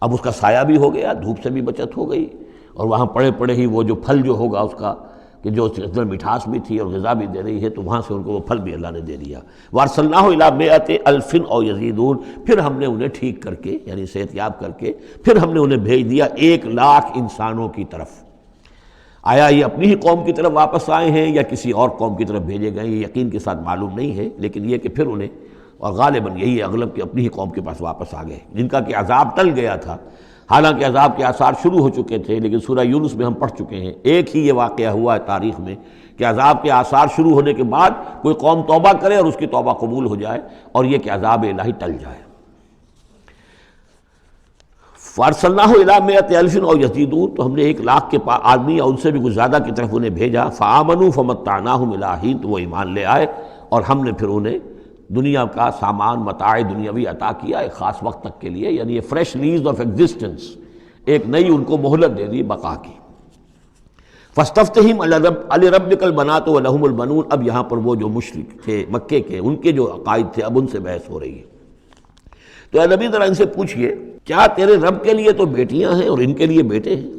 اب اس کا سایہ بھی ہو گیا، دھوپ سے بھی بچت ہو گئی، اور وہاں پڑے پڑے ہی وہ جو پھل جو ہوگا اس کا، کہ جو اندر مٹھاس بھی تھی اور غذا بھی دے رہی ہے، تو وہاں سے ان کو وہ پھل بھی اللہ نے دے دیا۔ وَأَرْسَلْنَاهُ إِلَىٰ مِائَةِ أَلْفٍ أَوْ يَزِيدُونَ، پھر ہم نے انہیں ٹھیک کر کے یعنی صحت یاب کر کے پھر ہم نے انہیں بھیج دیا 1,00,000 انسانوں کی طرف۔ آیا یہ اپنی ہی قوم کی طرف واپس آئے ہیں یا کسی اور قوم کی طرف بھیجے گئے، یہ یقین کے ساتھ معلوم نہیں ہے، لیکن یہ کہ پھر انہیں، اور غالباً یہی ہے اغلب کہ اپنی ہی قوم کے پاس واپس آ گئے، جن کا کہ عذاب ٹل گیا تھا، حالانکہ عذاب کے آثار شروع ہو چکے تھے، لیکن سورہ یونس میں ہم پڑھ چکے ہیں، ایک ہی یہ واقعہ ہوا ہے تاریخ میں کہ عذاب کے آثار شروع ہونے کے بعد کوئی قوم توبہ کرے اور اس کی توبہ قبول ہو جائے، اور یہ کہ عذاب الہی ٹل جائے۔ فَأَرْسَلْنَاهُ إِلَىٰ مِائَةِ أَلْفٍ أَوْ يَزِيدُونَ، تو ہم نے 1,00,000 کے آدمی یا ان سے بھی کچھ زیادہ کی طرف انہیں بھیجا، فَآمَنُوا فَمَتَّعْنَاهُمْ إِلَىٰ حِينٍ، تو وہ ایمان لے آئے اور ہم نے پھر انہیں دنیا کا سامان متاع دنیاوی عطا کیا ایک خاص وقت تک کے لیے، یعنی یہ فریش لیز آف ایگزسٹنس، ایک نئی ان کو مہلت دے دی بقا کی۔ فَاسْتَفْتِهِمْ أَلِرَبِّكَ الْبَنَاتُ وَلَهُمُ الْبَنُونَ، اب یہاں پر وہ جو مشرک تھے مکے کے، ان کے جو عقائد تھے، اب ان سے بحث ہو رہی ہے۔ تو اے نبی ذرا ان سے پوچھئے، کیا تیرے رب کے لیے تو بیٹیاں ہیں اور ان کے لیے بیٹے ہیں؟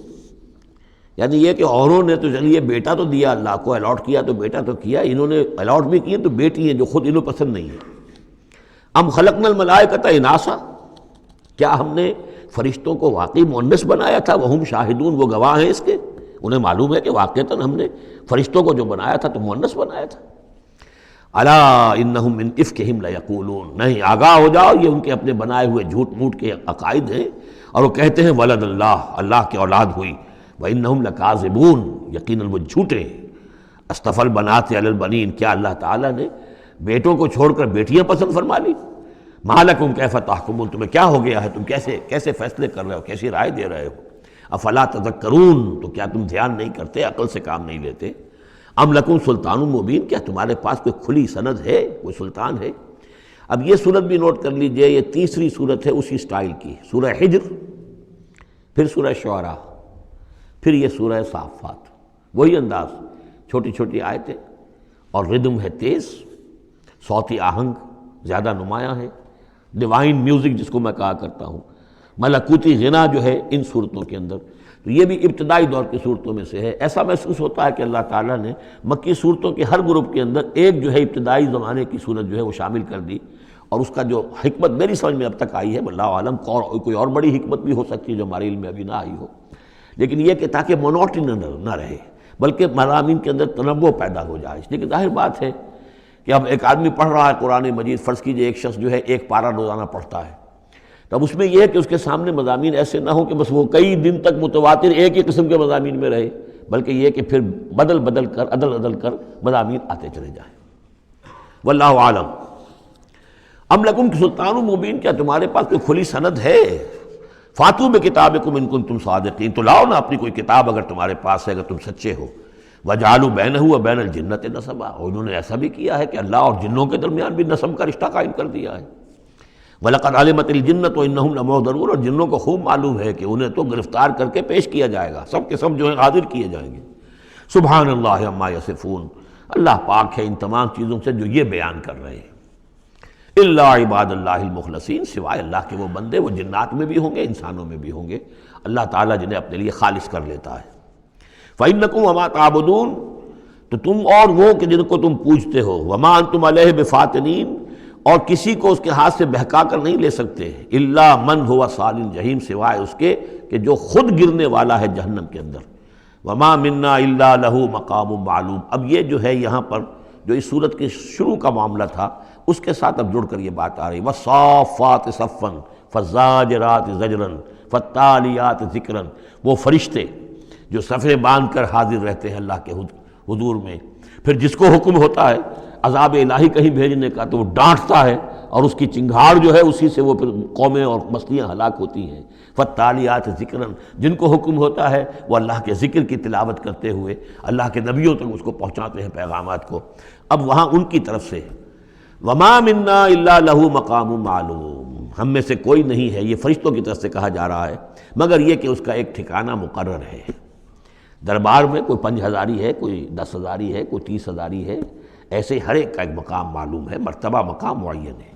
یعنی یہ کہ اوروں نے تو چلیے بیٹا تو دیا، اللہ کو الاٹ کیا تو بیٹا تو کیا، انہوں نے الاٹ بھی کیے تو بیٹی ہیں جو خود انہوں پسند نہیں ہے۔ ام خلقنا الملائکۃ اناثا، کیا ہم نے فرشتوں کو واقعی مؤنث بنایا تھا؟ وہم شاہدون، وہ گواہ ہیں اس کے، انہیں معلوم ہے کہ واقعتاً ہم نے فرشتوں کو جو بنایا تھا تو مؤنث بنایا تھا۔ الا انہم من افکہم لیقولون، نہیں آگاہ ہو جاؤ، یہ ان کے اپنے بنائے ہوئے جھوٹ موٹ کے عقائد ہیں، اور وہ کہتے ہیں ولد اللہ، اللہ کی اولاد ہوئی، وانہم لکاذبون، یقیناً وہ جھوٹے ہیں۔ اصطفى البنات علی البنین، کیا اللہ تعالیٰ نے بیٹوں کو چھوڑ کر بیٹیاں پسند فرما لی؟ ما لکم کیف تحکمون، تمہیں کیا ہو گیا ہے، تم کیسے فیصلے کر رہے ہو، کیسی رائے دے رہے ہو؟ افلا تذکرون، تو کیا تم دھیان نہیں کرتے، عقل سے کام نہیں لیتے؟ ام لکم سلطان مبین، کیا تمہارے پاس کوئی کھلی سند ہے، کوئی سلطان ہے؟ اب یہ صورت بھی نوٹ کر لیجئے، یہ تیسری صورت ہے اسی سٹائل کی، سورہ حجر، پھر سورہ شعراء، پھر یہ سورہ صافات، وہی انداز، چھوٹی چھوٹی آیتیں، اور ردم ہے تیز، صوتی آہنگ زیادہ نمایاں ہے، ڈیوائن میوزک جس کو میں کہا کرتا ہوں، ملکوتی غنا جو ہے ان صورتوں کے اندر۔ تو یہ بھی ابتدائی دور کی صورتوں میں سے ہے۔ ایسا محسوس ہوتا ہے کہ اللہ تعالیٰ نے مکی صورتوں کے ہر گروپ کے اندر ایک جو ہے ابتدائی زمانے کی صورت جو ہے وہ شامل کر دی، اور اس کا جو حکمت میری سمجھ میں اب تک آئی ہے، اللہ عالم کوئی اور بڑی حکمت بھی ہو سکتی ہے جو ہمارے علم میں ابھی نہ آئی ہو، لیکن یہ کہ تاکہ مونوٹنی نہ رہے، بلکہ مضامین کے اندر تنوع پیدا ہو جائے۔ لیکن ظاہر بات ہے کہ اب ایک آدمی پڑھ رہا ہے قرآن مجید، فرض کیجئے ایک شخص جو ہے ایک پارہ روزانہ پڑھتا ہے، تب اس میں یہ ہے کہ اس کے سامنے مضامین ایسے نہ ہوں کہ بس وہ کئی دن تک متواتر ایک ہی قسم کے مضامین میں رہے، بلکہ یہ کہ پھر بدل کر عدل کر مضامین آتے چلے جائیں۔ واللہ عالم۔ ام لکم سلطان مبین، کیا تمہارے پاس کوئی کھلی سند ہے؟ فاتو بکتابکم ان کنتم صادقین، تو لاؤ نا اپنی کوئی کتاب اگر تمہارے پاس ہے، اگر تم سچے ہو۔ وجعلوا بینہ وبین الجنۃ نسبا، اور انہوں نے ایسا بھی کیا ہے کہ اللہ اور جنوں کے درمیان بھی نسب کا رشتہ قائم کر دیا ہے۔ وَلَقَدْ عَلِمَتِ الْجِنَّةُ وَإِنَّهُمْ لَمُحْضَرُونَ، اور جنوں کو خوب معلوم ہے کہ انہیں تو گرفتار کر کے پیش کیا جائے گا، سب کے سب جو ہیں حاضر کیے جائیں گے۔ سبحان اللہ عما یصفون، اللہ پاک ہے ان تمام چیزوں سے جو یہ بیان کر رہے ہیں۔ الا عباد اللہ المخلصین، سوائے اللہ کے وہ بندے، وہ جنات میں بھی ہوں گے انسانوں میں بھی ہوں گے، اللہ تعالیٰ جنہیں اپنے لیے خالص کر لیتا ہے۔ فَإِنَّكُمْ وَمَا تَعْبُدُونَ، تو تم اور وہ کہ جن کو تم پوجتے ہو، وَمَا أَنْتُمْ عَلَيْهِ بِفَاتِنِينَ، اور کسی کو اس کے ہاتھ سے بہکا کر نہیں لے سکتے، الا من هو صال الجحیم، سوائے اس کے کہ جو خود گرنے والا ہے جہنم کے اندر۔ وما منا الا له مقام معلوم، اب یہ جو ہے یہاں پر جو اس صورت کے شروع کا معاملہ تھا اس کے ساتھ اب جڑ کر یہ بات آ رہی، والصافات صفا فالزاجرات زجرا فالتالیات ذکرا، وہ فرشتے جو صفیں باندھ کر حاضر رہتے ہیں اللہ کے حضور میں، پھر جس کو حکم ہوتا ہے عذاب الہی کہیں بھیجنے کا تو وہ ڈانٹتا ہے، اور اس کی چنگھاڑ جو ہے اسی سے وہ پھر قومیں اور بستیاں ہلاک ہوتی ہیں۔ فالتالیات ذکرا، جن کو حکم ہوتا ہے وہ اللہ کے ذکر کی تلاوت کرتے ہوئے اللہ کے نبیوں تک اس کو پہنچاتے ہیں پیغامات کو۔ اب وہاں ان کی طرف سے وما منا الا له مقام معلوم، ہم میں سے کوئی نہیں ہے، یہ فرشتوں کی طرف سے کہا جا رہا ہے، مگر یہ کہ اس کا ایک ٹھکانہ مقرر ہے۔ دربار میں کوئی 5000 ہے، کوئی 10,000 ہے، کوئی 30,000 ہے، ایسے ہر ایک کا ایک مقام معلوم ہے، مرتبہ مقام معین ہے۔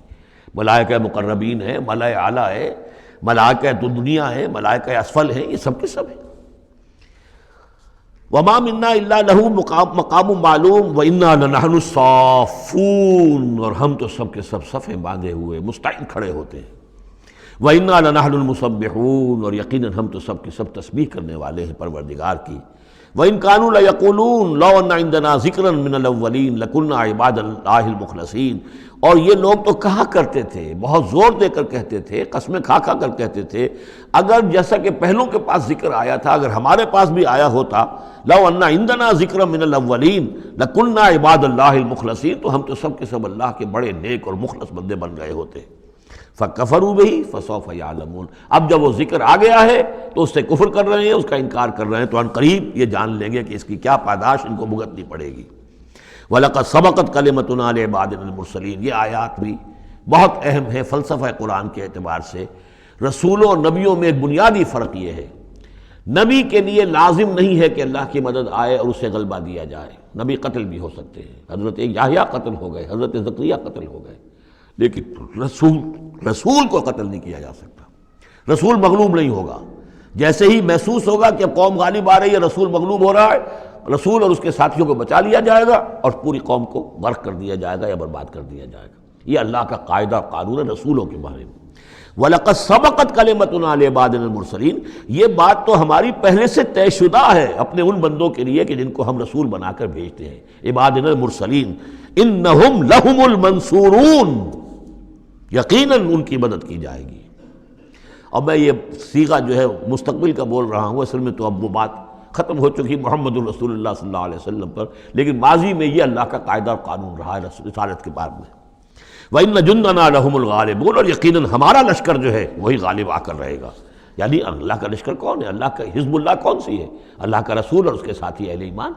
ملائکہ مقربین ہے، ملائے اعلیٰ ہے، ملائکہ تو دنیا ہے، ملائکہ اسفل ہے، یہ سب کے سب ہیں۔ وما منا الا له مقام معلوم وانا لنحن الصافون، اور ہم تو سب کے سب صفیں باندھے ہوئے مستعد کھڑے ہوتے ہیں۔ وانا لنحن المسبحون، اور یقیناً ہم تو سب کے سب تسبیح کرنے والے ہیں پروردگار کی۔ وَإِن كَانُوا لَيَقُولُونَ لَوْ أَنَّ عِندَنَا ذِكْرًا مِنَ الْأَوَّلِينَ لَكُنَّا عِبَادَ اللَّهِ الْمُخْلَصِينَ، اور یہ لوگ تو کہا کرتے تھے، بہت زور دے کر کہتے تھے، قسمیں کھا کر کہتے تھے، اگر جیسا کہ پہلوں کے پاس ذکر آیا تھا، اگر ہمارے پاس بھی آیا ہوتا، لَوْ أَنَّ عِندَنَا ذِكْرًا مِنَ الْأَوَّلِينَ لَكُنَّا عِبَادَ اللَّهِ الْمُخْلَصِينَ، تو ہم تو سب کے سب اللہ کے بڑے نیک اور مخلص بندے بن گئے ہوتے۔ فَكَفَرُوا بِهِ فَسَوْفَ يَعْلَمُونَ، اب جب وہ ذکر آ گیا ہے تو اس سے کفر کر رہے ہیں، اس کا انکار کر رہے ہیں، تو ان قریب یہ جان لیں گے کہ اس کی کیا پاداش ان کو بھگتنی پڑے گی۔ وَلَقَدْ سَبَقَتْ كَلِمَتُنَا لِعِبَادِنَا الْمُرْسَلِينَ، یہ آیات بھی بہت اہم ہے فلسفہ قرآن کے اعتبار سے۔ رسولوں اور نبیوں میں ایک بنیادی فرق یہ ہے، نبی کے لیے لازم نہیں ہے کہ اللہ کی مدد آئے اور اسے غلبہ دیا جائے، نبی قتل بھی ہو سکتے ہیں، حضرت یحییٰ قتل ہو گئے، حضرت زکریا قتل ہو گئے، لیکن رسول کو قتل نہیں کیا جا سکتا، رسول مغلوب نہیں ہوگا۔ جیسے ہی محسوس ہوگا کہ اب قوم غالب آ رہی ہے، رسول مغلوب ہو رہا ہے، رسول اور اس کے ساتھیوں کو بچا لیا جائے گا اور پوری قوم کو غرق کر دیا جائے گا یا برباد کر دیا جائے گا۔ یہ اللہ کا قاعدہ قانون ہے رسولوں کے بارے میں۔ وَلَقَدْ سَبَقَتْ كَلِمَتُنَا لِعِبَادِنَا الْمُرْسَلِينَ، یہ بات تو ہماری پہلے سے طے شدہ ہے اپنے ان بندوں کے لیے کہ جن کو ہم رسول بنا کر بھیجتے ہیں، عبادنا المرسلین، اِنَّهُمْ لَهُمُ الْمَنْصُورُونَ، یقیناً ان کی مدد کی جائے گی۔ اور میں یہ صیغہ جو ہے مستقبل کا بول رہا ہوں، اصل میں تو اب وہ بات ختم ہو چکی محمد الرسول اللہ صلی اللہ علیہ وسلم پر، لیکن ماضی میں یہ اللہ کا قاعدہ اور قانون رہا ہے رسالت کے بعد میں۔ وَإِنَّ جُنْدَنَا لَهُمُ الْغَالِبُونَ، اور یقیناً ہمارا لشکر جو ہے وہی غالب آ کر رہے گا۔ یعنی اللہ کا لشکر کون ہے؟ اللہ کا حزب اللہ کون سی ہے؟ اللہ کا رسول اور اس کے ساتھی اہل ایمان۔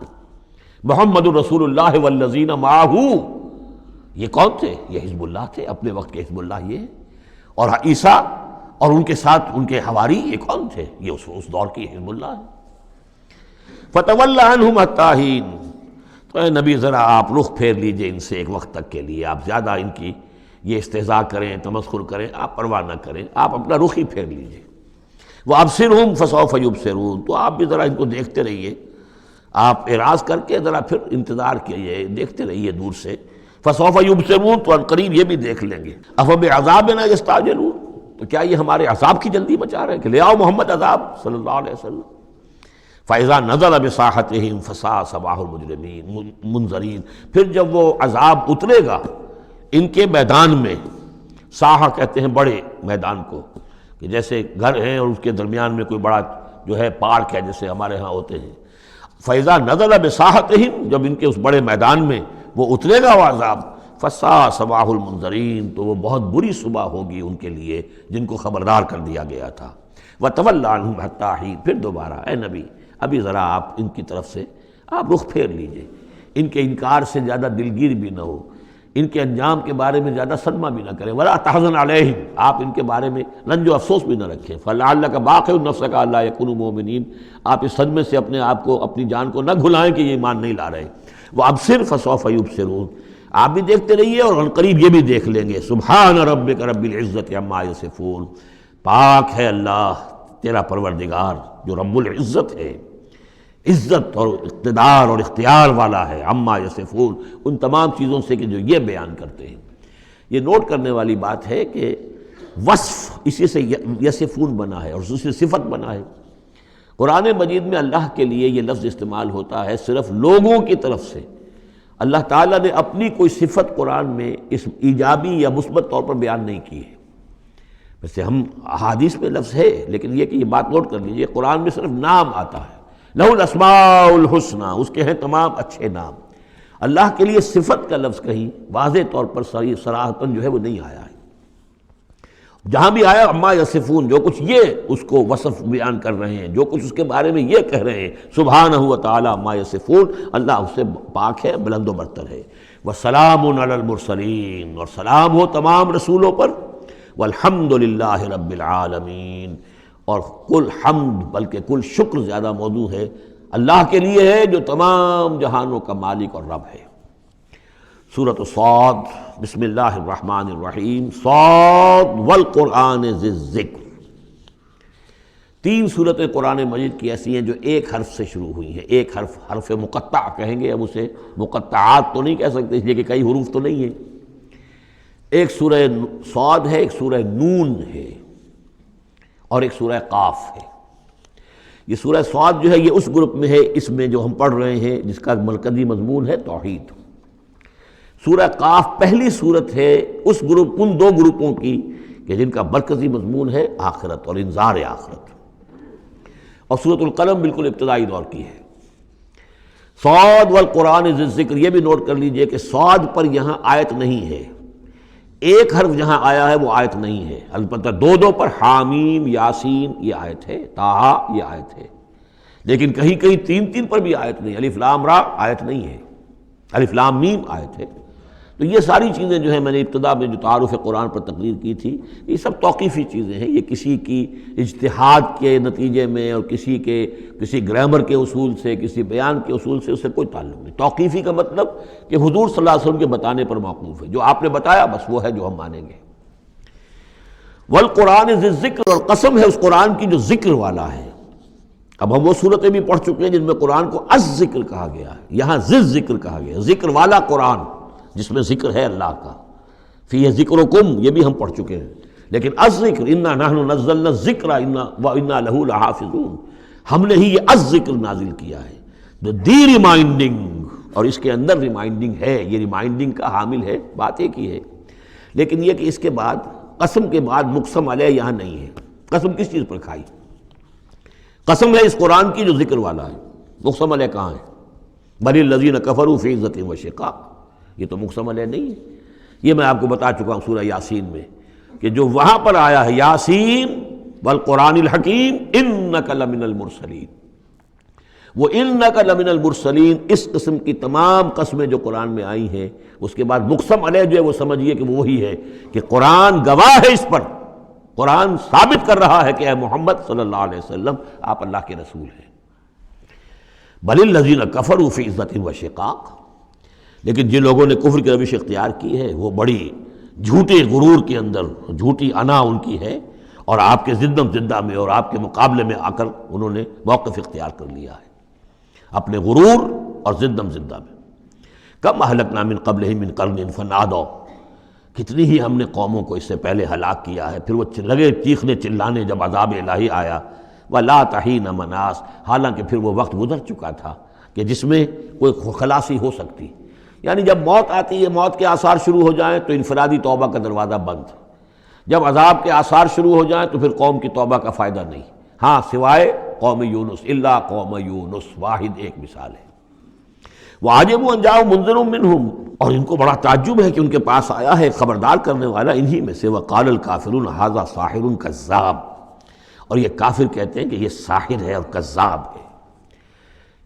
محمد الرسول اللہ والذین معہ، یہ کون تھے؟ یہ حزب اللہ تھے، اپنے وقت کے حزب اللہ یہ ہے۔ اور عیسیٰ اور ان کے ساتھ ان کے حواری یہ کون تھے؟ یہ اس دور کی حزب اللہ ہے۔ فَتَوَلَّ عَنْهُمْ حَتَّىٰ حِينٍ، تو اے نبی ذرا آپ رخ پھیر لیجئے ان سے ایک وقت تک کے لیے، آپ زیادہ ان کی یہ استہزاء کریں، تمسخر کریں، آپ پرواہ نہ کریں، آپ اپنا رخ ہی پھیر لیجئے۔ وَأَبْصِرْهُمْ فَسَوْفَ يُبْصِرُونَ، تو آپ بھی ذرا ان کو دیکھتے رہیے، آپ اعراض کر کے ذرا پھر انتظار کیجیے، دیکھتے رہیے دور سے، فَسَوْفَ يُبْصِرُونَ، تو عنقریب یہ بھی دیکھ لیں گے۔ أَفَبِعَذَابِنَا يَسْتَعْجِلُونَ، تو کیا یہ ہمارے عذاب کی جلدی مچا رہے ہیں کہ لے آؤ محمد عذاب صلی اللہ علیہ وسلم۔ فَإِذَا نَزَلَ بِسَاحَتِهِمْ فَسَاءَ صَبَاحُ الْمُجْرِمِينَ منذرین، پھر جب وہ عذاب اترے گا ان کے میدان میں، ساحہ کہتے ہیں بڑے میدان کو، کہ جیسے گھر ہیں اور اس کے درمیان میں کوئی بڑا جو ہے پارک ہے جیسے ہمارے ہاں ہوتے ہیں۔ فَإِذَا نَزَلَ بِسَاحَتِهِمْ، جب ان کے اس بڑے میدان میں وہ اترے گا وہ عذاب، فَسَاءَ صَبَاحُ الْمُنذَرِينَ، تو وہ بہت بری صبح ہوگی ان کے لیے جن کو خبردار کر دیا گیا تھا۔ وَتَوَلَّ عَنْهُمْ حَتَّىٰ حِينٍ، پھر دوبارہ اے نبی ابھی ذرا آپ ان کی طرف سے آپ رخ پھیر لیجئے، ان کے انکار سے زیادہ دلگیر بھی نہ ہو، ان کے انجام کے بارے میں زیادہ صدمہ بھی نہ کریں، وَلَا تَحْزَنْ عَلَيْهِمْ، آپ ان کے بارے میں رنج و افسوس بھی نہ رکھیں، فَلَعَلَّكَ بَاخِعٌ نَفْسَكَ أَلَّا يَكُونُوا مُؤْمِنِينَ، آپ اس صدمے سے اپنے آپ کو، اپنی جان کو نہ گھلائیں کہ یہ ایمان نہیں لا رہے۔ وَأَبْصِرْ فَسَوْفَ يُبْصِرُونَ، آپ بھی دیکھتے رہیے اور عنقریب یہ بھی دیکھ لیں گے۔ سبحان ربک رب العزت عما یصفون، پاک ہے اللہ تیرا پروردگار جو رب العزت ہے، عزت اور اقتدار اور اختیار والا ہے، عما یصفون، ان تمام چیزوں سے کہ جو یہ بیان کرتے ہیں۔ یہ نوٹ کرنے والی بات ہے کہ وصف اسی سے یصفون بنا ہے اور اسی سے صفت بنا ہے۔ قرآن مجید میں اللہ کے لیے یہ لفظ استعمال ہوتا ہے صرف لوگوں کی طرف سے۔ اللہ تعالیٰ نے اپنی کوئی صفت قرآن میں اس ایجابی یا مثبت طور پر بیان نہیں کی ہے۔ ویسے ہم احادیث میں لفظ ہے، لیکن یہ کہ یہ بات نوٹ کر لیجئے، قرآن میں صرف نام آتا ہے، لَهُ الْأَسْمَاءُ الْحُسْنَى، اس کے ہیں تمام اچھے نام۔ اللہ کے لیے صفت کا لفظ کہیں واضح طور پر صراحتاً جو ہے وہ نہیں آیا ہے۔ جہاں بھی آیا عما یصفون، جو کچھ یہ اس کو وصف بیان کر رہے ہیں، جو کچھ اس کے بارے میں یہ کہہ رہے ہیں، سبحانہ و تعالی عما یصفون، اللہ اس سے پاک ہے، بلند و برتر ہے۔ وسلام علی المرسلین، اور سلام ہو تمام رسولوں پر، والحمد للہ رب العالمین، اور کل حمد بلکہ کل شکر زیادہ موضوع ہے اللہ کے لیے ہے جو تمام جہانوں کا مالک اور رب ہے۔ سورۃ صاد، بسم اللہ الرحمن الرحیم، صاد والقرآن ذی الذکر۔ تین صورتیں قرآن مجید کی ایسی ہیں جو ایک حرف سے شروع ہوئی ہیں، ایک حرف، حرف مقطع کہیں گے، اب اسے مقطعات تو نہیں کہہ سکتے اس لیے کہ کئی حروف تو نہیں ہیں۔ ایک سورہ صاد ہے، ایک سورہ نون ہے، اور ایک سورہ قاف ہے۔ یہ سورہ صاد جو ہے یہ اس گروپ میں ہے، اس میں جو ہم پڑھ رہے ہیں جس کا مرکزی مضمون ہے توحید۔ سورہ قاف پہلی صورت ہے اس گروپ، ان دو گروپوں کی کہ جن کا مرکزی مضمون ہے آخرت اور انذار آخرت، اور سورۃ القلم بالکل ابتدائی دور کی ہے۔ صاد والقرآن ذی الذکر، یہ بھی نوٹ کر لیجئے کہ صاد پر یہاں آیت نہیں ہے، ایک حرف جہاں آیا ہے وہ آیت نہیں ہے، البتہ دو دو پر حامیم، یاسین یہ آیت ہے، طٰہٰ یہ آیت ہے، لیکن کہیں کہیں تین تین پر بھی آیت نہیں، الف لام را آیت نہیں ہے، الف لام میم آیت ہے۔ تو یہ ساری چیزیں جو ہیں میں نے ابتدا میں جو تعارف قرآن پر تقریر کی تھی، یہ سب توقیفی چیزیں ہیں، یہ کسی کی اجتہاد کے نتیجے میں اور کسی گرامر کے اصول سے، کسی بیان کے اصول سے اس سے کوئی تعلق نہیں۔ توقیفی کا مطلب کہ حضور صلی اللہ علیہ وسلم کے بتانے پر موقوف ہے، جو آپ نے بتایا بس وہ ہے جو ہم مانیں گے۔ والقرآن ذی الذکر، اور قسم ہے اس قرآن کی جو ذکر والا ہے۔ اب ہم وہ صورتیں بھی پڑھ چکے ہیں جن میں قرآن کو از ذکر کہا گیا ہے، یہاں ذی ذکر کہا گیا، ذکر والا قرآن جس میں ذکر ہے اللہ کا، فیہ ذکرکم یہ بھی ہم پڑھ چکے ہیں، لیکن از ذکر انا نحن نزلنا الذکر وانا لہ لحافظون، ہم نے ہی یہ از ذکر نازل کیا ہے، دی ریمائنڈنگ، اور اس کے اندر ریمائنڈنگ ہے، یہ ریمائنڈنگ کا حامل ہے، بات ایک ہی ہے، لیکن یہ کہ اس کے بعد قسم کے بعد مقسم علیہ یہاں نہیں ہے۔ قسم کس چیز پر کھائی؟ قسم ہے اس قرآن کی جو ذکر والا ہے، مقسم علیہ کہاں ہے؟ بل الذین کفروا فی عزۃ و شقاق، یہ تو مقسم علیہ نہیں ہے۔ یہ میں آپ کو بتا چکا ہوں سورہ یاسین میں کہ جو وہاں پر آیا ہے یاسین والقرآن الحکیم انک لمن المرسلین، وہ انک لمن المرسلین، اس قسم کی تمام قسمیں جو قرآن میں آئی ہیں اس کے بعد مقسم علیہ جو ہے وہ سمجھیے کہ وہی ہے کہ قرآن گواہ ہے اس پر، قرآن ثابت کر رہا ہے کہ اے محمد صلی اللہ علیہ وسلم آپ اللہ کے رسول ہیں۔ بل الذین کفروا فی عزۃ و شقاق، لیکن جن لوگوں نے کفر کی روش اختیار کی ہے وہ بڑی جھوٹے غرور کے اندر، جھوٹی انا ان کی ہے، اور آپ کے زدم زدہ میں اور آپ کے مقابلے میں آ کر انہوں نے موقف اختیار کر لیا ہے اپنے غرور اور زدم زدہ میں۔ کم اہلکنا من قبلہم من قرن فنادوا، کتنی ہی ہم نے قوموں کو اس سے پہلے ہلاک کیا ہے، پھر وہ لگے چیخنے چلانے جب عذاب الہی آیا۔ وَلَا تَحِينَ مَنَاص، حالانکہ پھر وہ وقت گزر چکا تھا کہ جس میں کوئی خلاصی ہو سکتی، یعنی جب موت آتی ہے، موت کے آثار شروع ہو جائیں تو انفرادی توبہ کا دروازہ بند، جب عذاب کے آثار شروع ہو جائیں تو پھر قوم کی توبہ کا فائدہ نہیں، ہاں سوائے قوم یونس، الا قوم یونس، واحد ایک مثال ہے۔ وَعَجِبُوا أَن جَاءَهُم مُنذِرٌ مِّنْهُمْ، اور ان کو بڑا تعجب ہے کہ ان کے پاس آیا ہے خبردار کرنے والا انہی میں سے۔ وَقَالَ الْكَافِرُونَ هَذَا سَاحِرٌ كَذَّابٌ، اور یہ کافر کہتے ہیں کہ یہ ساحر ہے اور کذاب ہے۔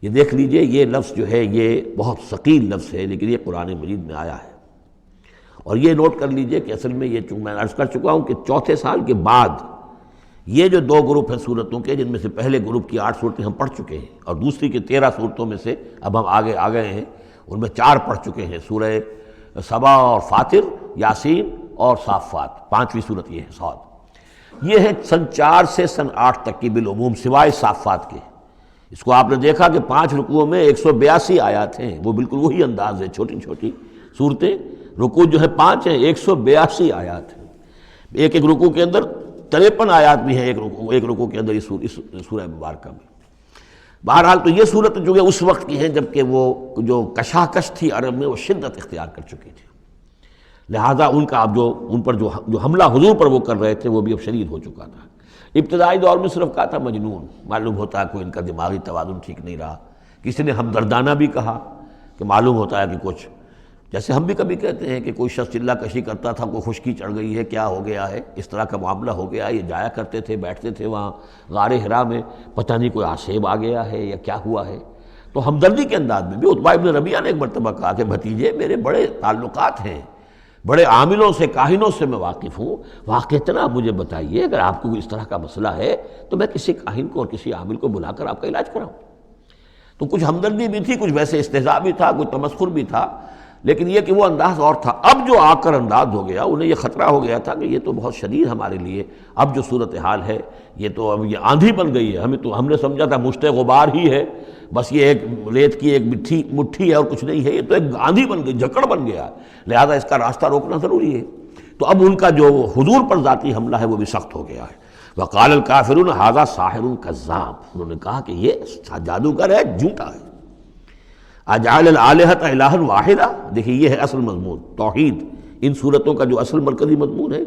یہ دیکھ لیجئے، یہ لفظ جو ہے یہ بہت ثقیل لفظ ہے، لیکن یہ قرآن مجید میں آیا ہے۔ اور یہ نوٹ کر لیجئے کہ اصل میں یہ چونکہ میں عرض کر چکا ہوں کہ چوتھے سال کے بعد یہ جو دو گروپ ہیں صورتوں کے، جن میں سے پہلے گروپ کی 8 صورتیں ہم پڑھ چکے ہیں اور دوسری کی 13 صورتوں میں سے اب ہم آگے آ گئے ہیں، ان میں 4 پڑھ چکے ہیں، سورہ سبا اور فاطر، یاسین اور صافات، 5ویں صورت یہ ہے صاد۔ یہ ہے سن 4 سے سن 8 تک کی بالعموم سوائے صافات کے۔ اس کو آپ نے دیکھا کہ 5 رکوعوں میں 182 آیات ہیں، وہ بالکل وہی انداز ہے، چھوٹی چھوٹی صورتیں، رکوع جو ہے 5 ہیں، 182 آیات ہیں، ایک ایک رکوع کے اندر 53 آیات بھی ہیں ایک رکوع کے اندر اس سورہ مبارکہ میں۔ بہرحال تو یہ صورت جو ہے اس وقت کی ہیں جبکہ وہ جو کشاکش تھی عرب میں وہ شدت اختیار کر چکی تھی، لہذا ان کا اب ان پر جو حملہ حضور پر وہ کر رہے تھے وہ بھی اب شدید ہو چکا تھا۔ ابتدائی دور میں صرف کہا تھا مجنون، معلوم ہوتا ہے کوئی ان کا دماغی توازن ٹھیک نہیں رہا، کسی نے ہمدردانہ بھی کہا کہ معلوم ہوتا ہے کہ کچھ، جیسے ہم بھی کبھی کہتے ہیں کہ کوئی شخص چلہ کشی کرتا تھا، کوئی خشکی چڑھ گئی ہے، کیا ہو گیا ہے، اس طرح کا معاملہ ہو گیا ہے، یہ جایا کرتے تھے، بیٹھتے تھے وہاں غار حرا میں، پتہ نہیں کوئی آسیب آ گیا ہے یا کیا ہوا ہے۔ تو ہمدردی کے انداز میں بھی عتبہ ابن ربیعہ نے ایک مرتبہ کہا کہ بھتیجے میرے بڑے تعلقات ہیں، بڑے عاملوں سے کاہنوں سے میں واقف ہوں، واقعتاً آپ مجھے بتائیے اگر آپ کو اس طرح کا مسئلہ ہے تو میں کسی کاہن کو اور کسی عامل کو بلا کر آپ کا علاج کراؤں۔ تو کچھ ہمدردی بھی تھی، کچھ ویسے استہزاء بھی تھا، کچھ تمسخر بھی تھا، لیکن یہ کہ وہ انداز اور تھا۔ اب جو آ کر انداز ہو گیا، انہیں یہ خطرہ ہو گیا تھا کہ یہ تو بہت شدید ہمارے لیے، اب جو صورتحال ہے یہ تو اب یہ آندھی بن گئی ہے، ہم نے سمجھا تھا مشت غبار ہی ہے، بس یہ ایک ریت کی ایک مٹھی ہے اور کچھ نہیں ہے، یہ تو ایک آندھی بن گئی، جھکڑ بن گیا، لہذا اس کا راستہ روکنا ضروری ہے۔ تو اب ان کا جو حضور پر ذاتی حملہ ہے وہ بھی سخت ہو گیا ہے۔ وقال الکافرون ھذا ساحر کذاب، انہوں نے کہا کہ یہ جادوگر ہے، جھوٹا ہے۔ اجعل الآلہۃ الہا واحدا، دیکھیے یہ ہے اصل مضمون توحید، ان صورتوں کا جو اصل مرکزی مضمون ہے،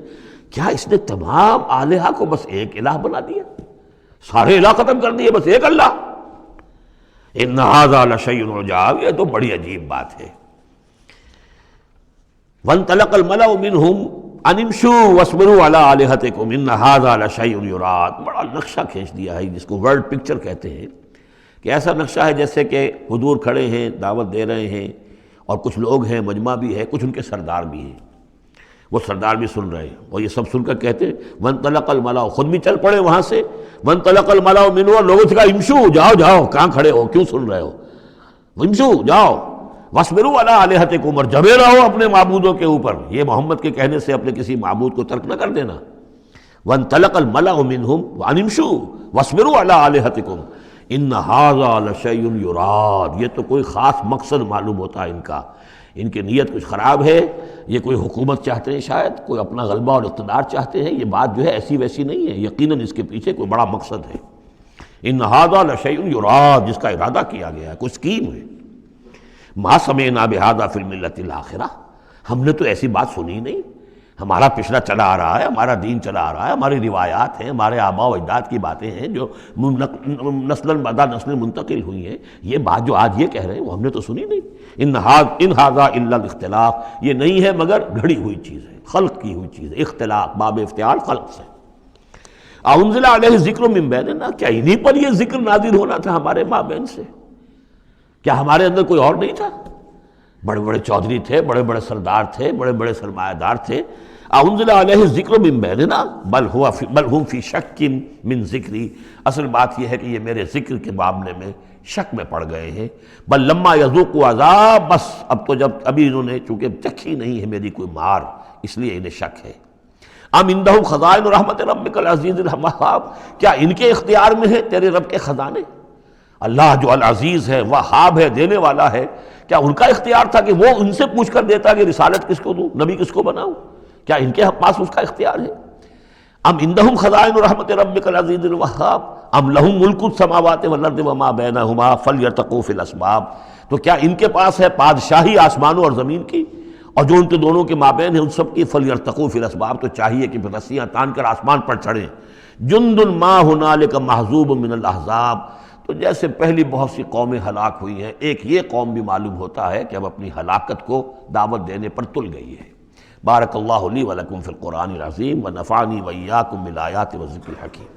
کیا اس نے تمام آلہہ کو بس ایک الہ بنا دیا، سارے الہ ختم کر دیے، بس ایک اللہ؟ ان ھذا لشیء عجاب، یہ تو بڑی عجیب بات ہے۔ وانطلق الملأ منهم ان امشوا واصبروا علی آلہتکم ان ھذا لشیء یراد، بڑا نقشہ کھینچ دیا ہے جس کو ورڈ پکچر کہتے ہیں، کہ ایسا نقشہ ہے جیسے کہ حضور کھڑے ہیں، دعوت دے رہے ہیں، اور کچھ لوگ ہیں، مجمع بھی ہے، کچھ ان کے سردار بھی ہیں، وہ سردار بھی سن رہے ہیں، اور یہ سب سن کر کہتے ہیں وانطلق الملأ، خود بھی چل پڑے وہاں سے، وانطلق الملأ منهم، اور لوگوں سے کہا امشوا، جاؤ جاؤ، کہاں کھڑے ہو، کیوں سن رہے ہو، امشوا جاؤ، واصبروا علی آلہتکم، اور جمے رہو اپنے معبودوں کے اوپر، یہ محمد کے کہنے سے اپنے کسی معبود کو ترک نہ کر دینا۔ وانطلق الملأ منهم ان امشوا واصبروا علی آلہتکم ان ھذا لشیء یراد، یہ تو کوئی خاص مقصد معلوم ہوتا ہے ان کا، ان کی نیت کچھ خراب ہے، یہ کوئی حکومت چاہتے ہیں، شاید کوئی اپنا غلبہ اور اقتدار چاہتے ہیں، یہ بات جو ہے ایسی ویسی نہیں ہے، یقیناً اس کے پیچھے کوئی بڑا مقصد ہے۔ ان ھذا لشیء یراد، جس کا ارادہ کیا گیا ہے، کوئی اسکیم ہے۔ ما سمعنا بھذا فی الملۃ الاخرہ، ہم نے تو ایسی بات سنی نہیں، ہمارا پچھلا چلا آ رہا ہے، ہمارا دین چلا آ رہا ہے، ہماری روایات ہیں، ہمارے آباء و اجداد کی باتیں ہیں جو نسلاً بعد نسل منتقل ہوئی ہیں، یہ بات جو آج یہ کہہ رہے ہیں وہ ہم نے تو سنی نہیں۔ ان ھذا الا الاختلاف، یہ نہیں ہے مگر گھڑی ہوئی چیز ہے، خلق کی ہوئی چیز ہے، اختلاف باب افتعال خلق سے۔ انزل علیہ ذکر من بیننا، کیا انہی پر یہ ذکر نازل ہونا تھا ہمارے مابین سے؟ کیا ہمارے اندر کوئی اور نہیں تھا؟ بڑے بڑے چودھری تھے، بڑے بڑے سردار تھے، بڑے بڑے سرمایہ دار تھے۔ انزل علیہ الذکر من بیننا بل ہم فی شک من ذکری، اصل بات یہ ہے کہ یہ میرے ذکر کے معاملے میں شک میں پڑ گئے ہیں۔ بل لما یذوقوا عذاب، بس اب تو جب ابھی انہوں نے چونکہ چکھی نہیں ہے میری کوئی مار، اس لیے انہیں شک ہے۔ ام عندہم خزائن رحمت ربک العزیز الوہاب، کیا ان کے اختیار میں ہے تیرے رب کے خزانے؟ اللہ جو العزیز ہے، وہاب ہے، دینے والا ہے، کیا ان کا اختیار تھا کہ وہ ان سے پوچھ کر دیتا کہ رسالت کس کو دوں، نبی کس کو بناؤں؟ کیا ان کے پاس اس کا اختیار ہے؟ ام عندہم خزائن رحمت ربک العزیز الوہاب ام لہم ملک السماوات والارض وما بینہما فلیرتقوا فی الاسباب، تو کیا ان کے پاس ہے بادشاہی آسمانوں اور زمین کی، اور جو ان کے دونوں کے مابین ہے ان سب کی، فلیرتقوا فی الاسباب، تو چاہیے کہ پھر رسیاں تان کر آسمان پر چڑھیں۔ جند ما ہنالک محذوب من الاحزاب، تو جیسے پہلی بہت سی قومیں ہلاک ہوئی ہیں، ایک یہ قوم بھی معلوم ہوتا ہے کہ اب اپنی ہلاکت کو دعوت دینے پر تل گئی ہے۔ بارک اللہ لی ولکم فی القرآن العظیم ونفعنی وإیاکم بالآیات والذکر الحکیم۔